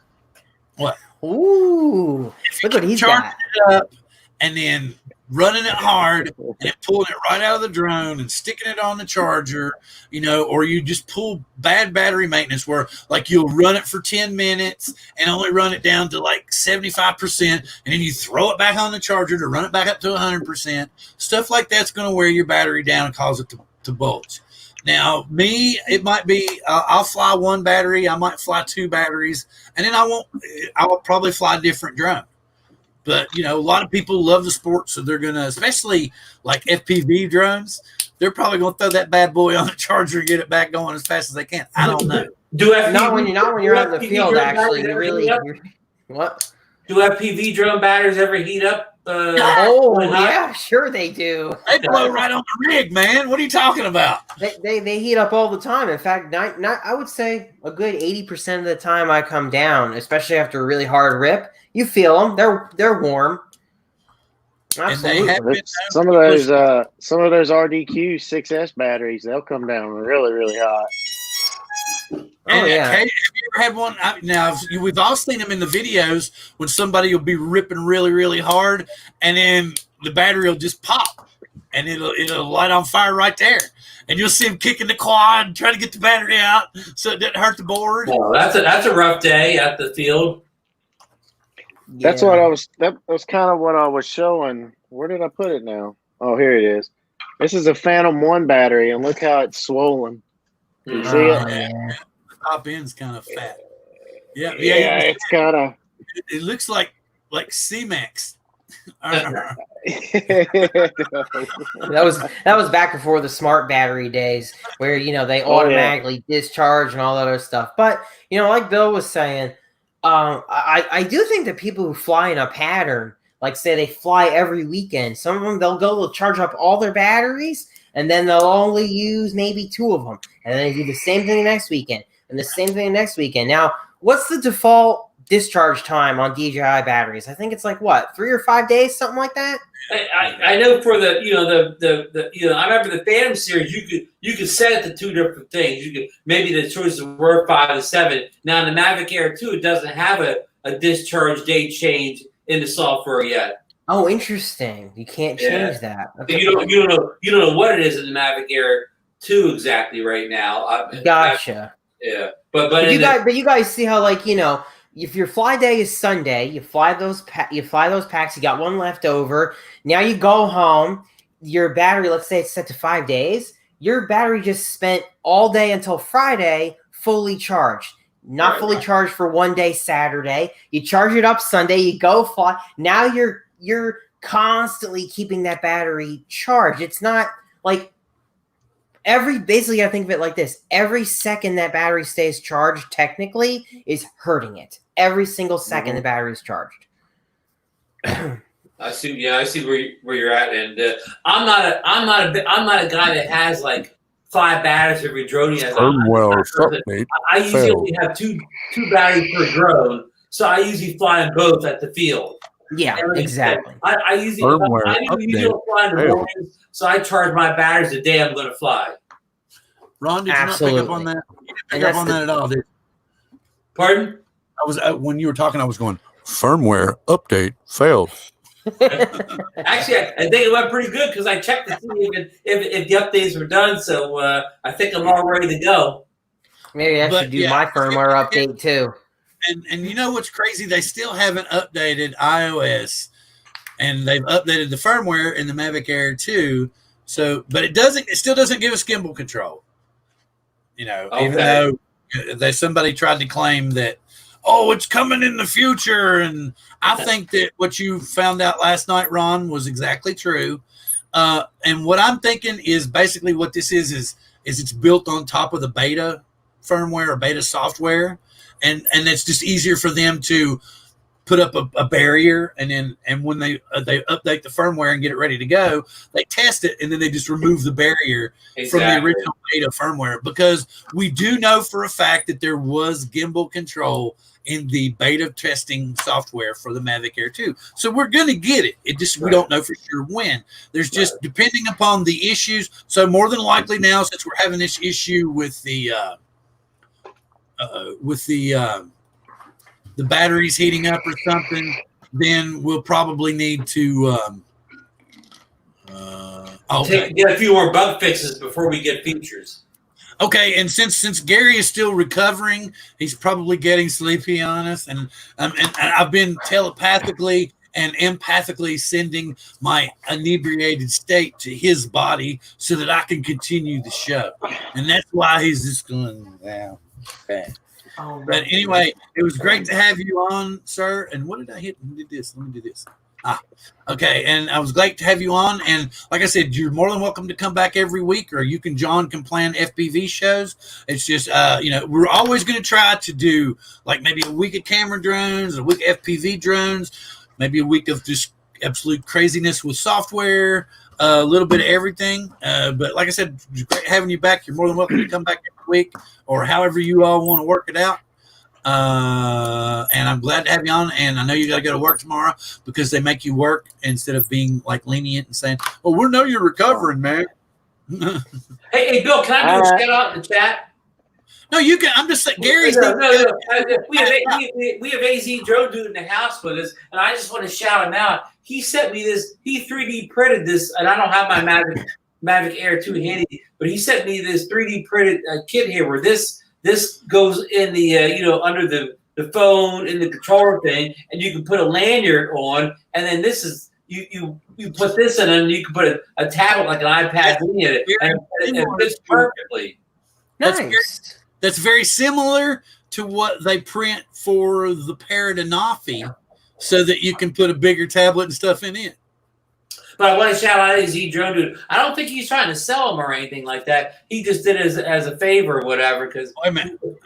[SPEAKER 1] what?
[SPEAKER 4] Ooh, look what he's got.
[SPEAKER 1] It up and then running it hard and then pulling it right out of the drone and sticking it on the charger, or you just pull bad battery maintenance where like you'll run it for 10 minutes and only run it down to like 75%. And then you throw it back on the charger to run it back up to 100%. Stuff like that's going to wear your battery down and cause it to bulge. Now, me, it might be, I'll fly one battery. I might fly 2 batteries and then I will probably fly a different drone. But, a lot of people love the sport, so they're going to, especially like FPV drones, they're probably going to throw that bad boy on the charger and get it back going as fast as they can. I don't know.
[SPEAKER 4] Not when you're out in the field, actually. What?
[SPEAKER 3] Do FPV drone batteries ever heat up?
[SPEAKER 4] Yeah, sure they do.
[SPEAKER 1] They blow right on the rig, man. What are you talking about?
[SPEAKER 4] They heat up all the time. In fact, I would say a good 80% of the time I come down, especially after a really hard rip, you feel them. They're warm.
[SPEAKER 2] Absolutely. Some of those RDQ 6S batteries, they'll come down really, really hot.
[SPEAKER 1] Have you ever had one? Now, we've all seen them in the videos when somebody will be ripping really, really hard, and then the battery will just pop, and it'll light on fire right there. And you'll see them kicking the quad, trying to get the battery out so it doesn't hurt the board.
[SPEAKER 3] Well, that's a rough day at the field.
[SPEAKER 2] That's what that was kind of what I was showing. Where did I put it now? Oh, here it is. This is a Phantom 1 battery, and look how it's swollen. You see it?
[SPEAKER 1] Yeah. The top end's kind of fat. Yeah,
[SPEAKER 2] it's kind of.
[SPEAKER 1] It looks like C-Max.
[SPEAKER 4] That was back before the smart battery days, where they automatically discharge and all that other stuff. But like Bill was saying, I do think that people who fly in a pattern, like say they fly every weekend, some of them they'll charge up all their batteries. And then they'll only use maybe 2 of them. And then they do the same thing next weekend. And the same thing next weekend. Now, what's the default discharge time on DJI batteries? I think it's like, 3 or 5 days, something like that?
[SPEAKER 3] I know for the I remember the Phantom series, you could set it to 2 different things. You could maybe the choices were 5 to 7. Now in the Mavic Air 2, it doesn't have a discharge date change in the software yet.
[SPEAKER 4] Oh, interesting. You can't change that. Okay.
[SPEAKER 3] You don't know what it is in the Mavic Air 2 exactly right now.
[SPEAKER 4] Gotcha.
[SPEAKER 3] But
[SPEAKER 4] you guys see how if your fly day is Sunday, you fly those packs. You got one left over. Now you go home. Your battery, let's say it's set to 5 days. Your battery just spent all day until Friday fully charged. Not fully charged for 1 day Saturday. You charge it up Sunday. You go fly. Now you're constantly keeping that battery charged. It's not like basically I think of it like this. Every second that battery stays charged technically is hurting it. Every single second the battery is charged.
[SPEAKER 3] I see where you're at, and I'm not a guy that has like 5 batteries every drone he has. I usually only have two batteries per drone, so I usually fly them both at the field.
[SPEAKER 4] Yeah, exactly.
[SPEAKER 3] I usually fly in the mornings, so I charge my batteries the day I'm going to fly.
[SPEAKER 1] Ron, did you not pick up on that? You didn't pick up on that at all, did you?
[SPEAKER 3] Pardon?
[SPEAKER 1] I was when you were talking, I was going, firmware update failed.
[SPEAKER 3] Actually, I think it went pretty good because I checked to see if the updates were done. So I think I'm all ready to go.
[SPEAKER 4] Maybe I should do my firmware update too.
[SPEAKER 1] And you know what's crazy? They still haven't updated iOS, and they've updated the firmware in the Mavic Air 2. So, but it still doesn't give us gimbal control. Even though somebody tried to claim that, oh, it's coming in the future. And I think that what you found out last night, Ron, was exactly true. And what I'm thinking is basically what this is it's built on top of the beta firmware or beta software. And it's just easier for them to put up a barrier, and when they update the firmware and get it ready to go, they test it, and then they just remove the barrier from the original beta firmware, because we do know for a fact that there was gimbal control in the beta testing software for the Mavic Air 2. So we're going to get it. We don't know for sure when. There's just depending upon the issues. So more than likely now, since we're having this issue with the batteries heating up or something, then we'll probably need to
[SPEAKER 3] get a few more bug fixes before we get features.
[SPEAKER 1] Okay, and since Gary is still recovering, he's probably getting sleepy on us, and I've been telepathically and empathically sending my inebriated state to his body so that I can continue the show, and that's why he's just going down. Okay. But anyway, it was great to have you on, sir. And what did I hit? Let me do this. Okay. And I was glad to have you on. And like I said, you're more than welcome to come back every week, or John can plan FPV shows. It's just, we're always going to try to do like maybe a week of camera drones, a week of FPV drones, maybe a week of just absolute craziness with software, a little bit of everything. But like I said, it's great having you back. You're more than welcome to come back every week, or however you all want to work it out. And I'm glad to have you on. And I know you got to go to work tomorrow because they make you work instead of being like lenient and saying, "Oh, we know you're recovering, man."
[SPEAKER 3] Hey, Bill, can I do a shout out in the chat?
[SPEAKER 1] No, you can. I'm just saying, Gary's.
[SPEAKER 3] No. We have AZ Drone Dude in the house with us, and I just want to shout him out. He sent me this. He 3D printed this, and I don't have my Mavic Air 2 handy, but he sent me this 3D printed kit here, where this goes in the under the phone in the controller thing, and you can put a lanyard on, and then this is you put this in, and you can put a tablet like an iPad in it, and it fits perfectly.
[SPEAKER 4] Nice.
[SPEAKER 1] That's very similar to what they print for the Paradenofi, so that you can put a bigger tablet and stuff in it.
[SPEAKER 3] But I want to shout out AZ Drone Dude. I don't think he's trying to sell them or anything like that. He just did it as a favor or whatever, because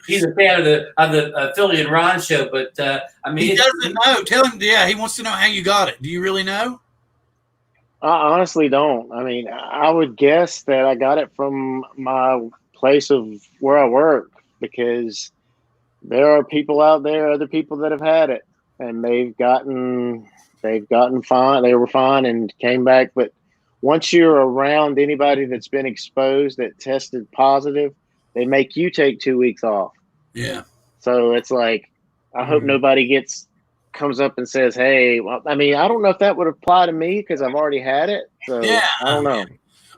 [SPEAKER 3] he's a fan of the Philly and Ron show. But
[SPEAKER 1] he doesn't know. Tell him, he wants to know how you got it. Do you really know?
[SPEAKER 2] I honestly don't. I mean, I would guess that I got it from my place of where I work, because there are people out there, other people that have had it, and they've gotten fine. They were fine and came back. But once you're around anybody that's been exposed that tested positive, they make you take 2 weeks off.
[SPEAKER 1] Yeah.
[SPEAKER 2] So it's like, I hope nobody comes up and says, "Hey," I mean, I don't know if that would apply to me because I've already had it. So I don't know.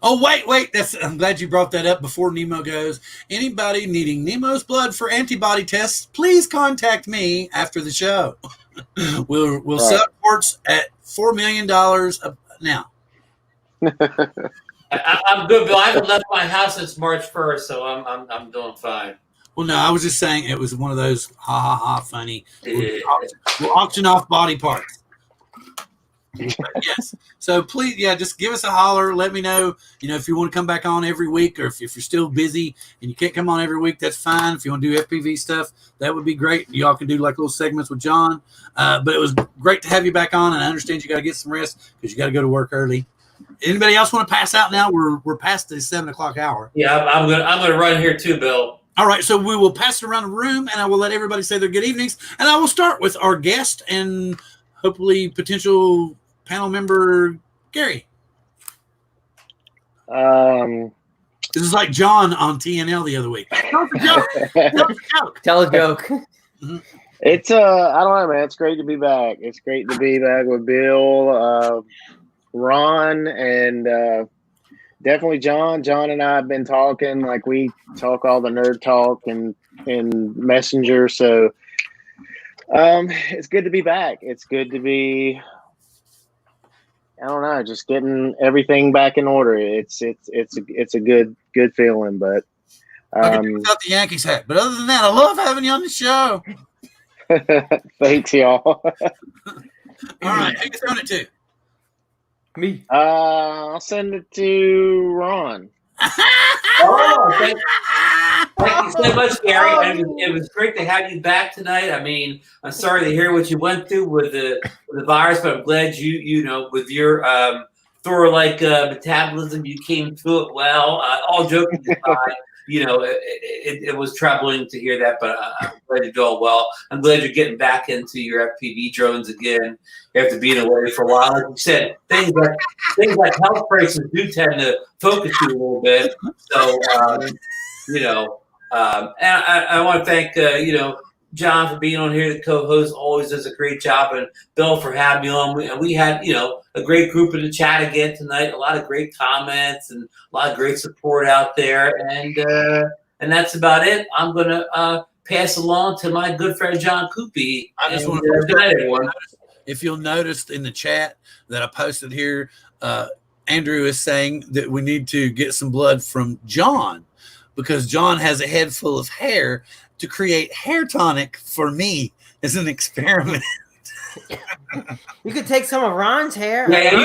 [SPEAKER 1] Oh, wait. I'm glad you brought that up before Nemo goes. Anybody needing Nemo's blood for antibody tests, please contact me after the show. We'll sell reports at $4 million now.
[SPEAKER 3] I'm good, Bill. I haven't left my house since March 1st, so I'm doing fine.
[SPEAKER 1] Well, no, I was just saying it was one of those funny. We'll auction off body parts. Yes. So please, just give us a holler. Let me know, if you want to come back on every week, or if you're still busy and you can't come on every week, that's fine. If you want to do FPV stuff, that would be great. Y'all can do like little segments with John. But it was great to have you back on, and I understand you got to get some rest because you got to go to work early. Anybody else want to pass out now? We're past the 7:00 hour.
[SPEAKER 3] Yeah, I'm gonna run here too, Bill.
[SPEAKER 1] All right, so we will pass it around the room, and I will let everybody say their good evenings, and I will start with our guest and hopefully potential panel member, Gary. This is like John on TNL the other week. Tell a joke.
[SPEAKER 4] Tell a joke.
[SPEAKER 2] It's I don't know, man. It's great to be back. It's great to be back with Bill, Ron, and definitely John. John and I have been talking, like we talk all the nerd talk and in Messenger. So it's good to be back. It's good to be I don't know, just getting everything back in order. It's a good feeling, but
[SPEAKER 1] without the Yankees hat. But other than that, I love having you on the show.
[SPEAKER 2] thanks, y'all.
[SPEAKER 1] All right, who you throwing it to?
[SPEAKER 4] Me.
[SPEAKER 2] I'll send it to Ron.
[SPEAKER 3] Oh, thank you so much, Gary. It was great to have you back tonight. I mean, I'm sorry to hear what you went through with the virus, but I'm glad you know, with your Thor-like metabolism, you came through it well. All joking aside, you know, it was troubling to hear that, but I'm glad you're doing well. I'm glad you're getting back into your FPV drones again after being away for a while. Like you said, things like health crises do tend to focus you a little bit. So, you know, and I want to thank, you know, John for being on here. The co-host always does a great job, and Bill for having me on. And we had, you know, a great group in the chat again tonight. A lot of great comments and a lot of great support out there. And that's about it. I'm gonna pass along to my good friend John Cuppi.
[SPEAKER 1] I just want
[SPEAKER 3] good night, everyone.
[SPEAKER 1] If you'll notice in the chat that I posted here, Andrew is saying that we need to get some blood from John because John has a head full of hair to create hair tonic for me as an experiment.
[SPEAKER 4] You could take some of Ron's hair.
[SPEAKER 3] Yeah,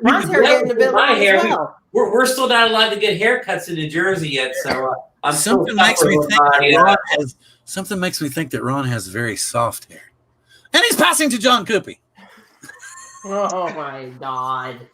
[SPEAKER 4] Ron's hair getting a bit
[SPEAKER 3] my
[SPEAKER 4] long
[SPEAKER 3] hair.
[SPEAKER 4] as well.
[SPEAKER 3] We're still not allowed to get haircuts in New Jersey yet, so I'm
[SPEAKER 1] something makes me think that Ron has very soft hair, and he's passing to John Cuppi.
[SPEAKER 4] Oh my God.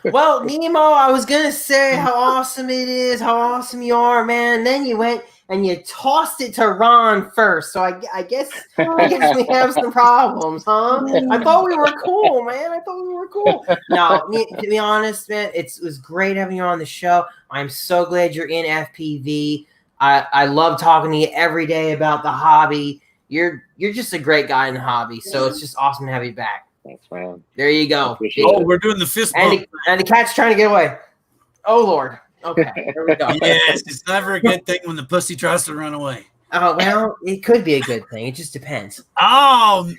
[SPEAKER 4] Well, Nemo, I was gonna say how awesome it is, how awesome you are, man. And then you went and you tossed it to Ron first. So I guess we have some problems, huh? I thought we were cool, man. I thought we were cool. No, to be honest, man, it was great having you on the show. I'm so glad you're in FPV. I love talking to you every day about the hobby. You're just a great guy in the hobby. So it's just awesome to have you back.
[SPEAKER 2] Thanks, man.
[SPEAKER 4] There you go.
[SPEAKER 1] Oh, we're doing the fist bump.
[SPEAKER 4] And the cat's trying to get away. Oh, Lord. Okay, there we go.
[SPEAKER 1] Yes, it's never a good thing when the pussy tries to run away.
[SPEAKER 4] Oh, well, it could be a good thing. It just depends.
[SPEAKER 1] Oh,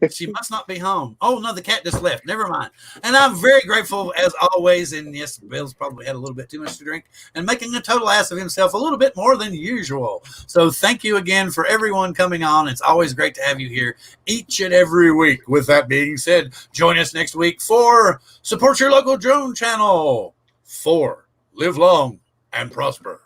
[SPEAKER 1] she must not be home. Oh, no, the cat just left. Never mind. And I'm very grateful, as always, and yes, Bill's probably had a little bit too much to drink and making a total ass of himself a little bit more than usual. So thank you again for everyone coming on. It's always great to have you here each and every week. With that being said, join us next week for Support Your Local Drone Channel. 4, live long and prosper.